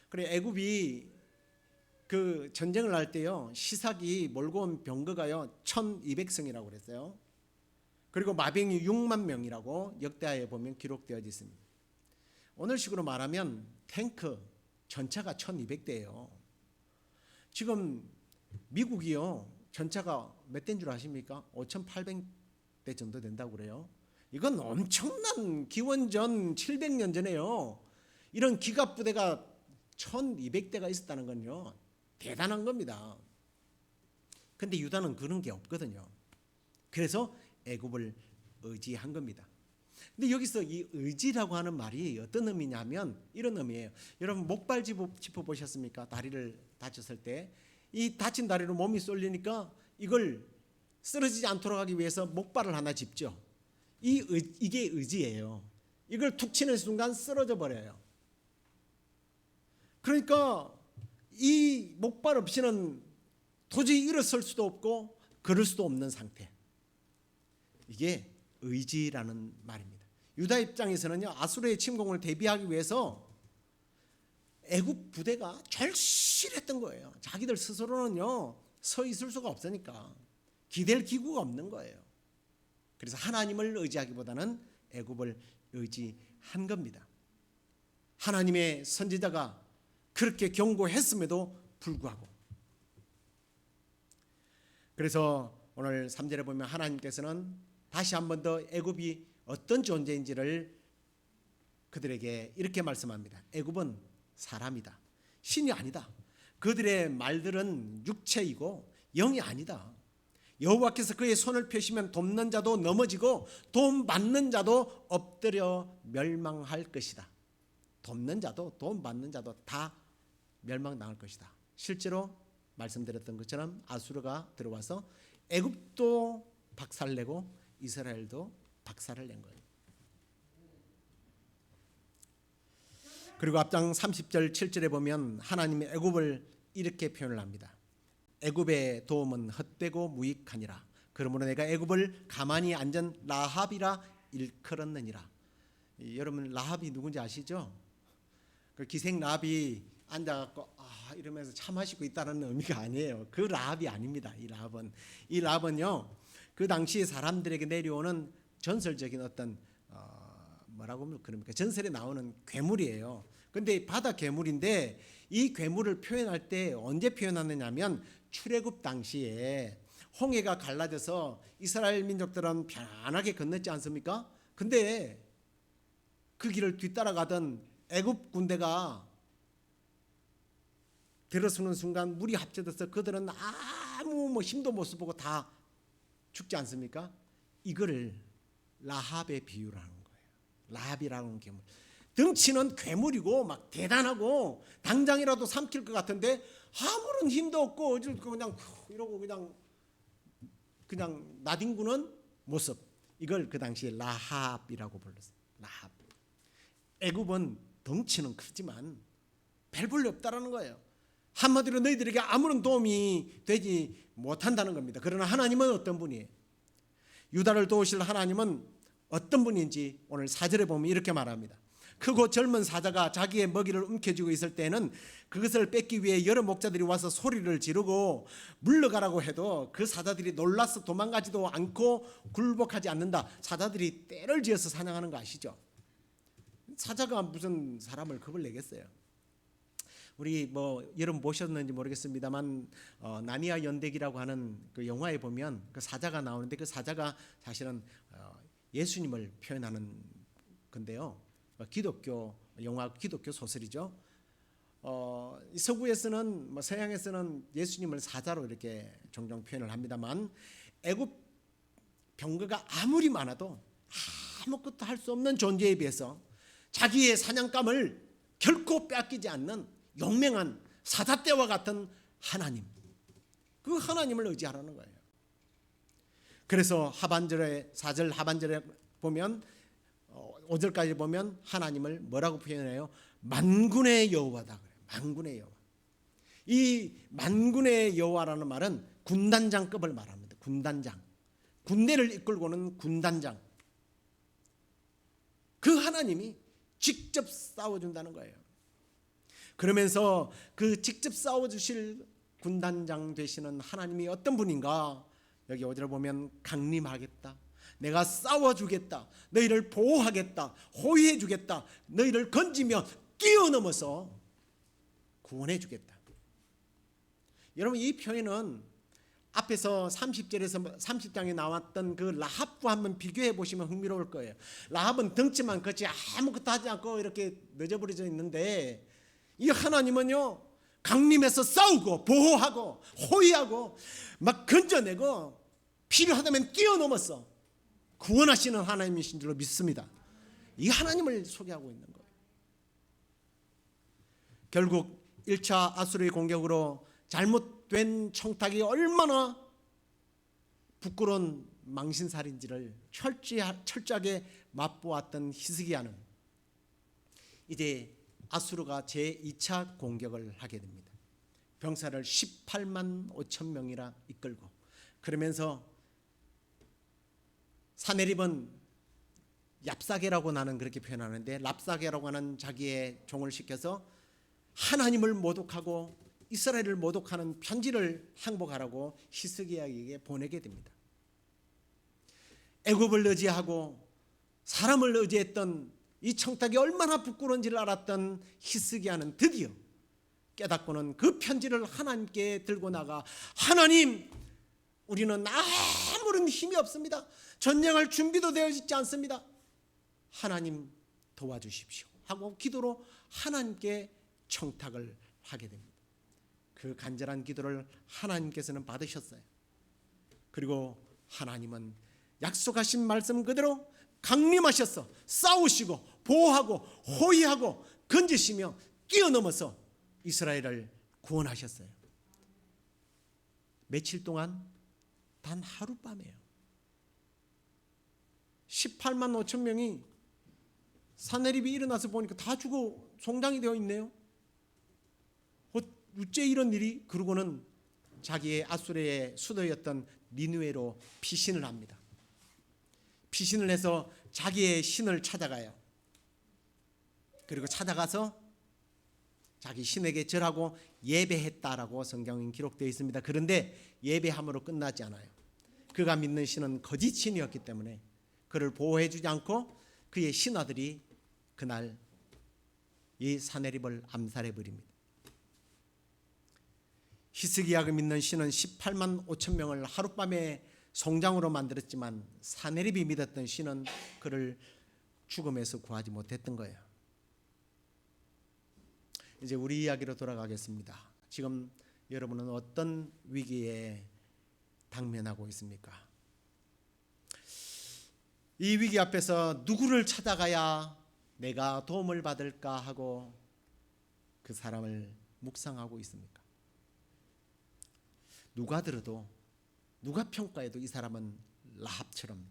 S4: 그래 애굽이 그 전쟁을 할 때요, 시삭이 몰고 온 병거가요 1200성이라고 그랬어요. 그리고 마병이 6만 명이라고 역대하에 보면 기록되어 있습니다. 오늘식으로 말하면 탱크 전차가 1200대예요. 지금 미국이요 전차가 몇 대인 줄 아십니까? 5800대 정도 된다고 그래요. 이건 엄청난 기원전 700년 전에요 이런 기갑 부대가 1200대가 있었다는 건요 대단한 겁니다. 근데 유다는 그런 게 없거든요. 그래서 애굽을 의지한 겁니다. 근데 여기서 이 의지라고 하는 말이 어떤 의미냐면 이런 의미예요. 여러분 목발 짚어 보셨습니까? 다리를 다쳤을 때 이 다친 다리로 몸이 쏠리니까 이걸 쓰러지지 않도록 하기 위해서 목발을 하나 짚죠. 이게 의지예요. 이걸 툭 치는 순간 쓰러져 버려요. 그러니까 이 목발 없이는 도저히 일어설 수도 없고 걸을 수도 없는 상태. 이게 의지라는 말입니다. 유다 입장에서는요 아수르의 침공을 대비하기 위해서 애굽 부대가 절실했던 거예요. 자기들 스스로는요 서 있을 수가 없으니까 기댈 기구가 없는 거예요. 그래서 하나님을 의지하기보다는 애굽을 의지한 겁니다. 하나님의 선지자가 그렇게 경고했음에도 불구하고, 그래서 오늘 3절에 보면 하나님께서는 다시 한 번 더 애굽이 어떤 존재인지를 그들에게 이렇게 말씀합니다. 애굽은 사람이다. 신이 아니다. 그들의 말들은 육체이고 영이 아니다. 여호와께서 그의 손을 펴시면 돕는 자도 넘어지고 도움 받는 자도 엎드려 멸망할 것이다. 돕는 자도 도움 받는 자도 다 멸망당할 것이다. 실제로 말씀드렸던 것처럼 아수르가 들어와서 애굽도 박살내고 이스라엘도 박살을 낸 거예요. 그리고 앞장 30절 7절에 보면 하나님이 애굽을 이렇게 표현을 합니다. 애굽의 도움은 헛되고 무익하니라. 그러므로 내가 애굽을 가만히 앉은 라합이라 일컬었느니라. 여러분 라합이 누군지 아시죠? 그 기생 라합이 앉아갖고 이러면서 차 마시고 있다는 의미가 아니에요. 그 라합이 아닙니다. 이 라합은요 그 당시 사람들에게 내려오는 전설적인 어떤 뭐라고 그럽니까? 전설에 나오는 괴물이에요. 근데 바다 괴물인데 이 괴물을 표현할 때 언제 표현하느냐면 출애굽 당시에 홍해가 갈라져서 이스라엘 민족들은 편안하게 건넜지 않습니까? 근데 그 길을 뒤따라가던 애굽 군대가 들어서는 순간 물이 합쳐져서 그들은 아무 힘도 못 써보고 다 죽지 않습니까? 이거를 라합의 비유를 하는 거예요. 라합이라는 괴물. 덩치는 괴물이고 막 대단하고 당장이라도 삼킬 것 같은데 아무런 힘도 없고 그냥 이러고 그냥 나뒹구는 모습. 이걸 그 당시에 라합이라고 불렀어요. 라합. 애굽은 덩치는 크지만 별 볼일 없다라는 거예요. 한마디로 너희들에게 아무런 도움이 되지 못한다는 겁니다. 그러나 하나님은 어떤 분이에요? 유다를 도우실 하나님은 어떤 분인지 오늘 4절에 보면 이렇게 말합니다. 크고 젊은 사자가 자기의 먹이를 움켜쥐고 있을 때는 그것을 뺏기 위해 여러 목자들이 와서 소리를 지르고 물러가라고 해도 그 사자들이 놀라서 도망가지도 않고 굴복하지 않는다. 사자들이 떼를 지어서 사냥하는 거 아시죠? 사자가 무슨 사람을 겁을 내겠어요? 우리 여러분 보셨는지 모르겠습니다만 나니아 연대기라고 하는 그 영화에 보면 그 사자가 나오는데 그 사자가 사실은 예수님을 표현하는 건데요. 기독교 영화, 기독교 소설이죠. 서구에서는 서양에서는 예수님을 사자로 이렇게 종종 표현을 합니다만 애굽 병거가 아무리 많아도 아무것도 할 수 없는 존재에 비해서 자기의 사냥감을 결코 빼앗기지 않는 용맹한 사자떼와 같은 하나님, 그 하나님을 의지하라는 거예요. 그래서 하반절에 4절 하반절에 보면 5절까지 보면 하나님을 뭐라고 표현해요? 만군의 여호와다 그래요. 만군의 여호와. 이 만군의 여호와라는 말은 군단장급을 말합니다. 군단장. 군대를 이끌고는 군단장. 그 하나님이 직접 싸워준다는 거예요. 그러면서 그 직접 싸워주실 군단장 되시는 하나님이 어떤 분인가? 여기 5절을 보면 강림하겠다. 내가 싸워주겠다. 너희를 보호하겠다. 호위해주겠다. 너희를 건지며 뛰어넘어서 구원해주겠다. 여러분 이 표현은 앞에서 30절에서 30장에 나왔던 그 라합과 한번 비교해 보시면 흥미로울 거예요. 라합은 덩치만 컸지 아무것도 하지 않고 이렇게 늦어버려져 있는데 이 하나님은요 강림해서 싸우고 보호하고 호위하고 막 건져내고 필요하다면 뛰어넘어서 구원하시는 하나님이신 줄로 믿습니다. 이 하나님을 소개하고 있는 거예요. 결국 1차 아수르의 공격으로 잘못된 청탁이 얼마나 부끄러운 망신살인지를 철저하게 맛보았던 히스기야는 이제 아수르가 제2차 공격을 하게 됩니다. 병사를 18만 5천 명이나 이끌고 그러면서 사네립은 랍사게라고 나는 그렇게 표현하는데 랍사게라고 하는 자기의 종을 시켜서 하나님을 모독하고 이스라엘을 모독하는 편지를 항복하라고 히스기야에게 보내게 됩니다. 애굽을 의지하고 사람을 의지했던 이 청탁이 얼마나 부끄러운지를 알았던 히스기야는 드디어 깨닫고는 그 편지를 하나님께 들고 나가 하나님 우리는 아무런 힘이 없습니다. 전쟁할 준비도 되어 있지 않습니다. 하나님 도와주십시오 하고 기도로 하나님께 청탁을 하게 됩니다. 그 간절한 기도를 하나님께서는 받으셨어요. 그리고 하나님은 약속하신 말씀 그대로 강림하셔서 싸우시고 보호하고 호위하고 건지시며 뛰어넘어서 이스라엘을 구원하셨어요. 며칠 동안 단 하룻밤이에요. 18만 5천 명이 사네립이 일어나서 보니까 다 죽어 송장이 되어 있네요. 어째 이런 일이? 그러고는 자기의 아수르의 수도였던 니느웨로 피신을 합니다. 피신을 해서 자기의 신을 찾아가요. 그리고 찾아가서 자기 신에게 절하고 예배했다라고 성경에 기록되어 있습니다. 그런데 예배함으로 끝나지 않아요. 그가 믿는 신은 거짓 신이었기 때문에 그를 보호해주지 않고 그의 신하들이 그날 이 사내립을 암살해 버립니다. 히스기야가 믿는 신은 18만 5천 명을 하룻밤에 송장으로 만들었지만 사내립이 믿었던 신은 그를 죽음에서 구하지 못했던 거예요. 이제 우리 이야기로 돌아가겠습니다. 지금 여러분은 어떤 위기에 당면하고 있습니까? 이 위기 앞에서 누구를 찾아가야 내가 도움을 받을까 하고 그 사람을 묵상하고 있습니까? 누가 들어도 누가 평가해도 이 사람은 라합처럼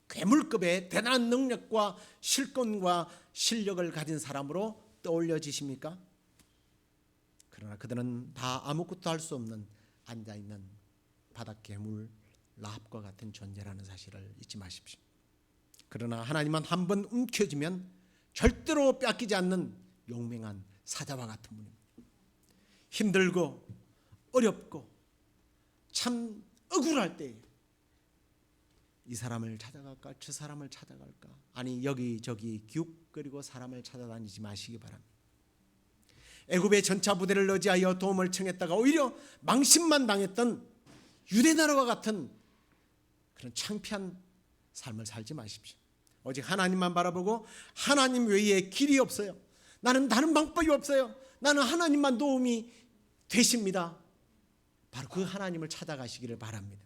S4: 괴물급의 대단한 능력과 실권과 실력을 가진 사람으로 떠올려지십니까? 그러나 그들은 다 아무것도 할 수 없는 앉아있는 바닥 괴물 라합과 같은 존재라는 사실을 잊지 마십시오. 그러나 하나님은 한번 움켜쥐면 절대로 뺏기지 않는 용맹한 사자와 같은 분입니다. 힘들고 어렵고 참 억울할 때 이 사람을 찾아갈까 저 사람을 찾아갈까, 아니 여기저기 기웃거리고 사람을 찾아다니지 마시기 바랍니다. 애굽의 전차 부대를 의지하여 도움을 청했다가 오히려 망신만 당했던 유대 나라와 같은 그런 창피한 삶을 살지 마십시오. 오직 하나님만 바라보고 하나님 외에 길이 없어요. 나는 다른 방법이 없어요. 나는 하나님만 도움이 되십니다. 바로 그 하나님을 찾아가시기를 바랍니다.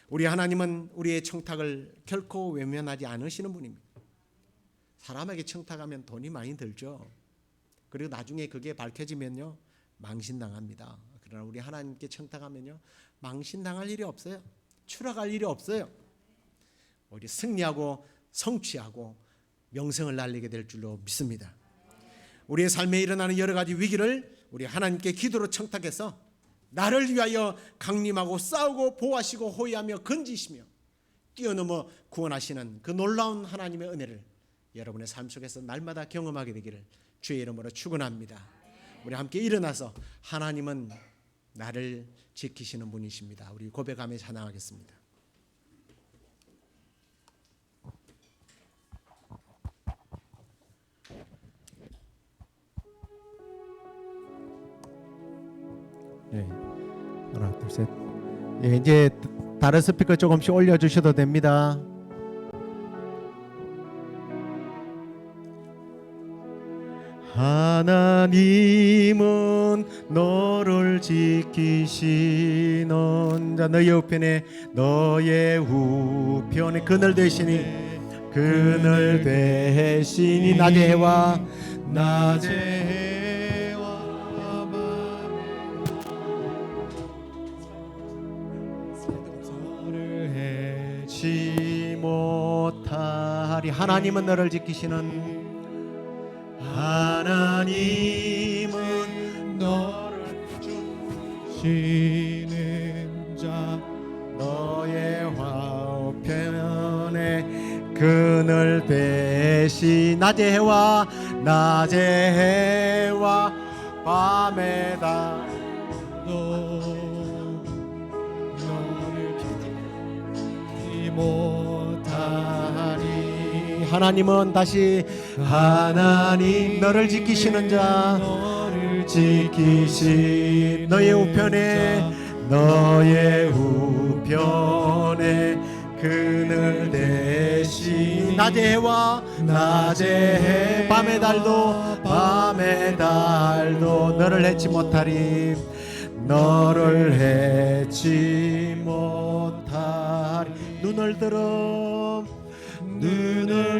S4: 우리 하나님은 우리의 청탁을 결코 외면하지 않으시는 분입니다. 사람에게 청탁하면 돈이 많이 들죠. 그리고 나중에 그게 밝혀지면요 망신당합니다. 그러나 우리 하나님께 청탁하면요 망신당할 일이 없어요. 추락할 일이 없어요. 우리 승리하고 성취하고 명성을 날리게 될 줄로 믿습니다. 우리의 삶에 일어나는 여러 가지 위기를 우리 하나님께 기도로 청탁해서 나를 위하여 강림하고 싸우고 보호하시고 호위하며 건지시며 뛰어넘어 구원하시는 그 놀라운 하나님의 은혜를 여러분의 삶 속에서 날마다 경험하게 되기를 주의 이름으로 축원합니다. 우리 함께 일어나서 하나님은 나를 지키시는 분이십니다. 우리 고백하며 찬양하겠습니다.
S2: 네, 하나, 둘, 셋. 예, 이제 다른 스피커 조금씩 올려주셔도 됩니다. 하나님은 너를 지키시는 자, 너의 우편에 너의 우편에 그늘 되시니 그늘 되시니 낮의 해와 낮의 지 못하리. 하나님은 너를 지키시는 하나님은 너를 지키시는 자 너의 화우편에 그늘 되시 낮의 해와 밤에 달도 못하리. 하나님은 다시 하나님 너를 지키시는 자 너를 지키시 너의 우편에 그늘 대신 낮의 해와 밤의 달도 너를 해치 못하리. 너를 해치 못하리. 눈을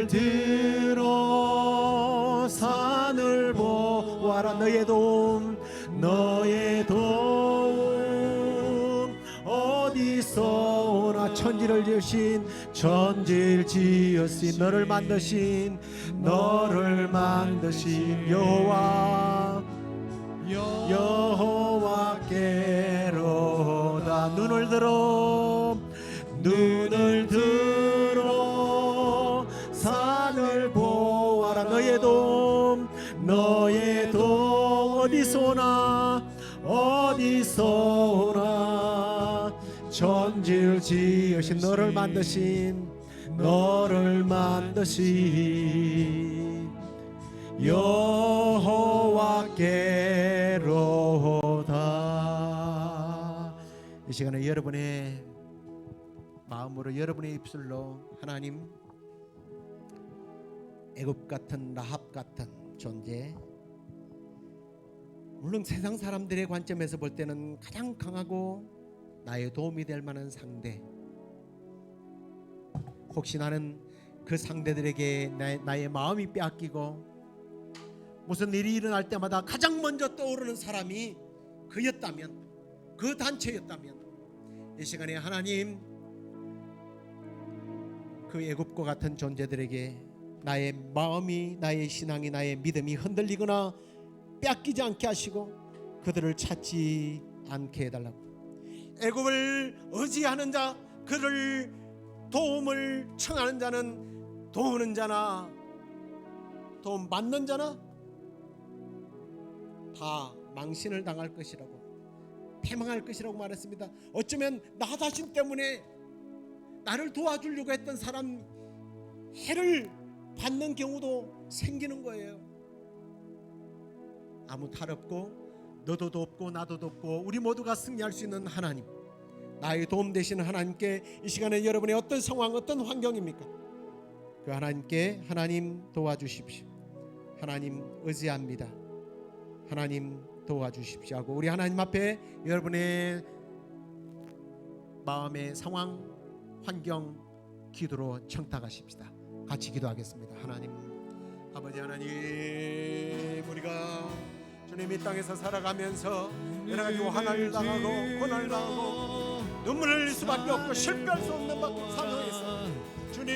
S2: 들어 산을 보아라. 너의 도움 어디서 오나. 천지를 지으신 너를 만드신 여호와께로다. 눈을 들어 산을 보아라. 너의 도움 어디서 오나. 천지를 지으신 너를 만드신
S4: 너를 만드신 여호와께로다. 이 시간에 여러분의 마음으로, 여러분의 입술로 하나님, 애굽 같은 라합 같은 존재, 물론 세상 사람들의 관점에서 볼 때는 가장 강하고 나의 도움이 될 만한 상대, 혹시 나는 그 상대들에게 나의 마음이 빼앗기고 무슨 일이 일어날 때마다 가장 먼저 떠오르는 사람이 그였다면, 그 단체였다면, 이 시간에 하나님 그 애굽과 같은 존재들에게 나의 마음이, 나의 신앙이, 나의 믿음이 흔들리거나 빼앗기지 않게 하시고 그들을 찾지 않게 해달라고. 애굽을 의지하는 자, 그를 도움을 청하는 자는 도우는 자나 도움 받는 자나 다 망신을 당할 것이라고, 패망할 것이라고 말했습니다. 어쩌면 나 자신 때문에 나를 도와주려고 했던 사람 해를 받는 경우도 생기는 거예요. 아무 탈 없고 너도 돕고 나도 돕고 우리 모두가 승리할 수 있는 하나님, 나의 도움 되시는 하나님께 이 시간에 여러분의 어떤 상황, 어떤 환경입니까? 그 하나님께 하나님 도와주십시오. 하나님 의지합니다. 하나님 도와주십시오 하고 우리 하나님 앞에 여러분의 마음의 상황, 환경 기도로 청탁하십시다. 같이 기도하겠습니다. 하나님, 아버지 하나님, 우리가 주님 이 땅에서 살아가면서 여러 가지 화난을 당하고 고난을 당하고 눈물을 흘릴 수밖에 없고 실패할 수 없는 상황에서 주님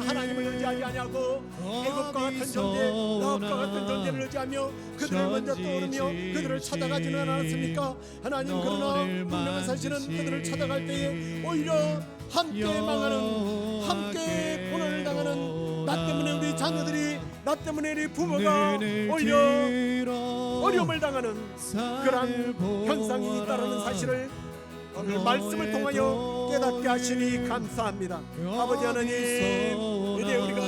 S4: 하나님을 의지하지 아니하고 애굽과 같은 존재, 라합과 같은 존재를 의지하며 그들을 먼저 떠오르며 그들을 찾아가지는 않았습니까? 하나님, 그러나 분명한 사실은 그들을 찾아갈 때에 오히려 함께 망하는, 함께 고난을 당하는, 나 때문에 우리 자녀들이, 나 때문에 우리 부모가 오히려 어려움을 당하는 그러한 현상이 있다는 사실을 오늘 말씀을 통하여 깨닫게 하시니 감사합니다. 아버지 하나님, 이제 우리가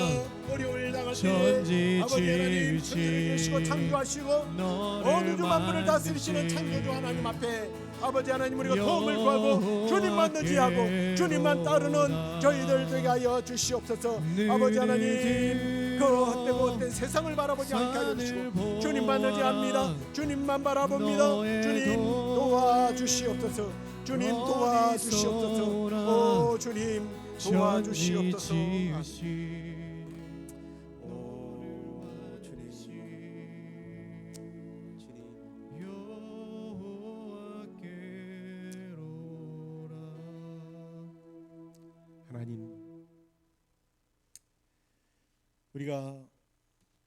S4: 어려움을 당할 때 아버지 하나님 천지를 계시고 창조하시고 어느 주 만물을 다스리시는 창조주 하나님 앞에 아버지 하나님 우리가 도움을 구하고 주님만 의지하고 주님만 따르는 저희들 되게 하여 주시옵소서. 아버지 하나님, 그 헛되고 헛된 세상을 바라보지 않게 하여 주시고 주님만 의지합니다. 주님만 바라봅니다. 주님 도와주시옵소서. 주님 도와주시옵소서. 오 주님 도와주시옵소서. 하나님, 우리가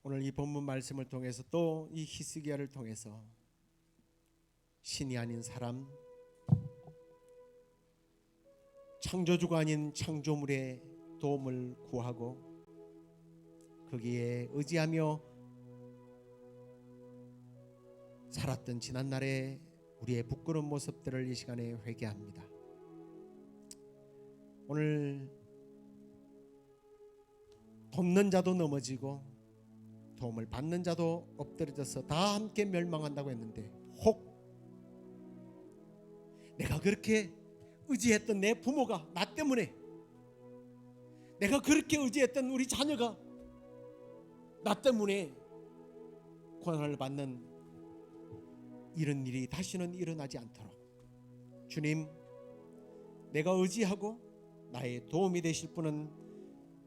S4: 오늘 이 본문 말씀을 통해서 또 이 히스기야를 통해서 신이 아닌 사람, 창조주가 아닌 창조물의 도움을 구하고 거기에 의지하며 살았던 지난날의 우리의 부끄러운 모습들을 이 시간에 회개합니다. 오늘 돕는 자도 넘어지고 도움을 받는 자도 엎드려져서 다 함께 멸망한다고 했는데, 혹 내가 그렇게 의지했던 내 부모가 나 때문에, 내가 그렇게 의지했던 우리 자녀가 나 때문에 고난을 받는 이런 일이 다시는 일어나지 않도록 주님, 내가 의지하고 나의 도움이 되실 분은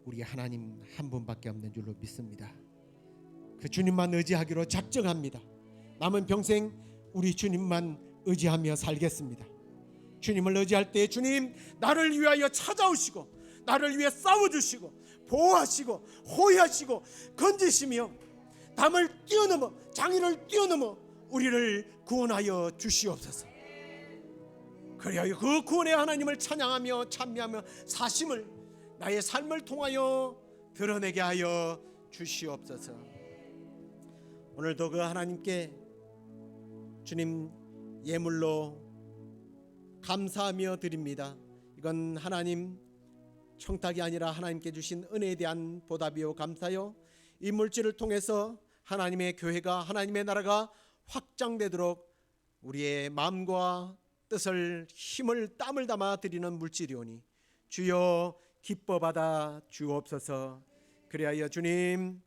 S4: 우리 하나님 한 분밖에 없는 줄로 믿습니다. 그 주님만 의지하기로 작정합니다. 남은 평생 우리 주님만 의지하며 살겠습니다. 주님을 의지할 때 주님 나를 위하여 찾아오시고 나를 위해 싸워주시고 보호하시고 호위하시고 건지시며 담을 뛰어넘어 장애를 뛰어넘어 우리를 구원하여 주시옵소서. 그리하여 그 구원의 하나님을 찬양하며 찬미하며 사심을 나의 삶을 통하여 드러내게 하여 주시옵소서. 오늘도 그 하나님께 주님 예물로 감사하며 드립니다. 이건 하나님 청탁이 아니라 하나님께 주신 은혜에 대한 보답이요 감사요. 이 물질을 통해서 하나님의 교회가 하나님의 나라가 확장되도록 우리의 마음과 뜻을 힘을 땀을 담아 드리는 물질이오니 주여 기뻐 받아 주옵소서. 그리하여 주님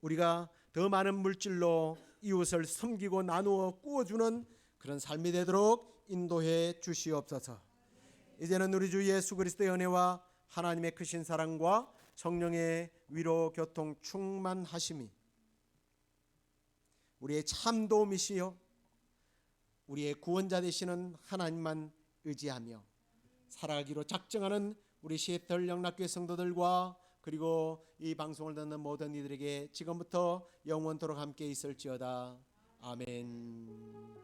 S4: 우리가 더 많은 물질로 이웃을 섬기고 나누어 꾸어주는 그런 삶이 되도록 인도해 주시옵소서. 이제는 우리 주 예수 그리스도의 은혜와 하나님의 크신 사랑과 성령의 위로 교통 충만하심이 우리의 참 도움이시요 우리의 구원자 되시는 하나님만 의지하며 살아가기로 작정하는 우리 시애틀 영락교회 성도들과 그리고 이 방송을 듣는 모든 이들에게 지금부터 영원토록 함께 있을지어다. 아멘.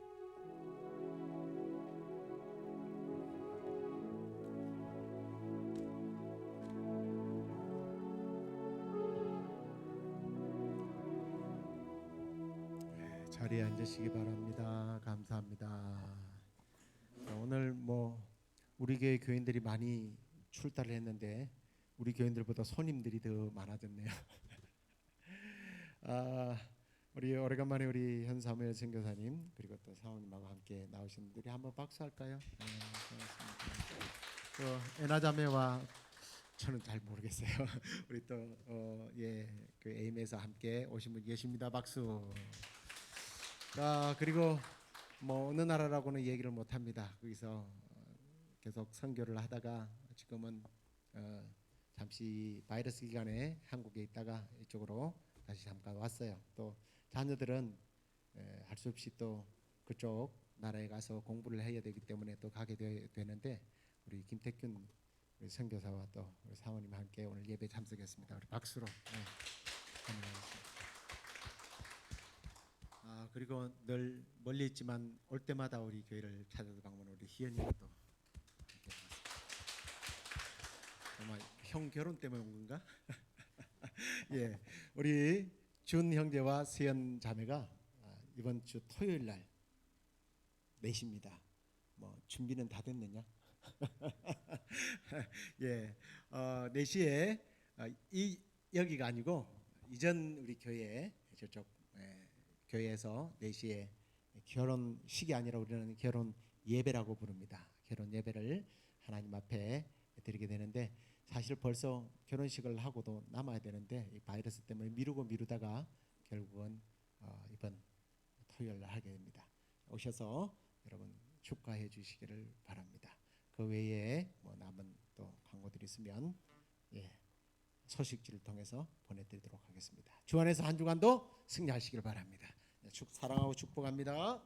S2: 자리에 앉으시기 바랍니다. 감사합니다. 오늘 우리 교회 교인들이 많이 출타를 했는데 우리 교인들보다 손님들이 더 많아졌네요. 우리 오래간만에 우리 현사무엘 선교사님 그리고 또 사모님하고 함께 나오신 분들이 한번 박수할까요? 네, 고맙습니다. 또 에나자매와 저는 잘 모르겠어요. 우리 그 에임에서 함께 오신 분 계십니다. 박수. 그리고 어느 나라라고는 얘기를 못 합니다. 거기서 계속 선교를 하다가 지금은 잠시 바이러스 기간에 한국에 있다가 이쪽으로 다시 잠깐 왔어요. 또 자녀들은 할 수 없이 또 그쪽 나라에 가서 공부를 해야 되기 때문에 또 가게 되는데 우리 김택균 우리 선교사와 또 우리 사모님 함께 오늘 예배 참석했습니다. 우리 박수로. 네. 그리고 늘 멀리 있지만 올 때마다 우리 교회를 찾아서 방문하는 우리 희연이도 또 함께 왔습니다. 정말 형 결혼 때문에 온 건가? 예, 우리 준 형제와 세연 자매가 이번 주 토요일 날 4시입니다. 준비는 다 됐느냐? 예, 4시에 여기가 아니고 이전 우리 교회 저쪽 교회에서 4시에 결혼식이 아니라 우리는 결혼 예배라고 부릅니다. 결혼 예배를 하나님 앞에 드리게 되는데 사실 벌써 결혼식을 하고도 남아야 되는데 이 바이러스 때문에 미루다가 결국은 이번 토요일 날 하게 됩니다. 오셔서 여러분 축하해 주시기를 바랍니다. 그 외에 남은 또 광고들이 있으면 소식지를 통해서 보내드리도록 하겠습니다. 주 안에서 한 주간도 승리하시길 바랍니다. 사랑하고 축복합니다.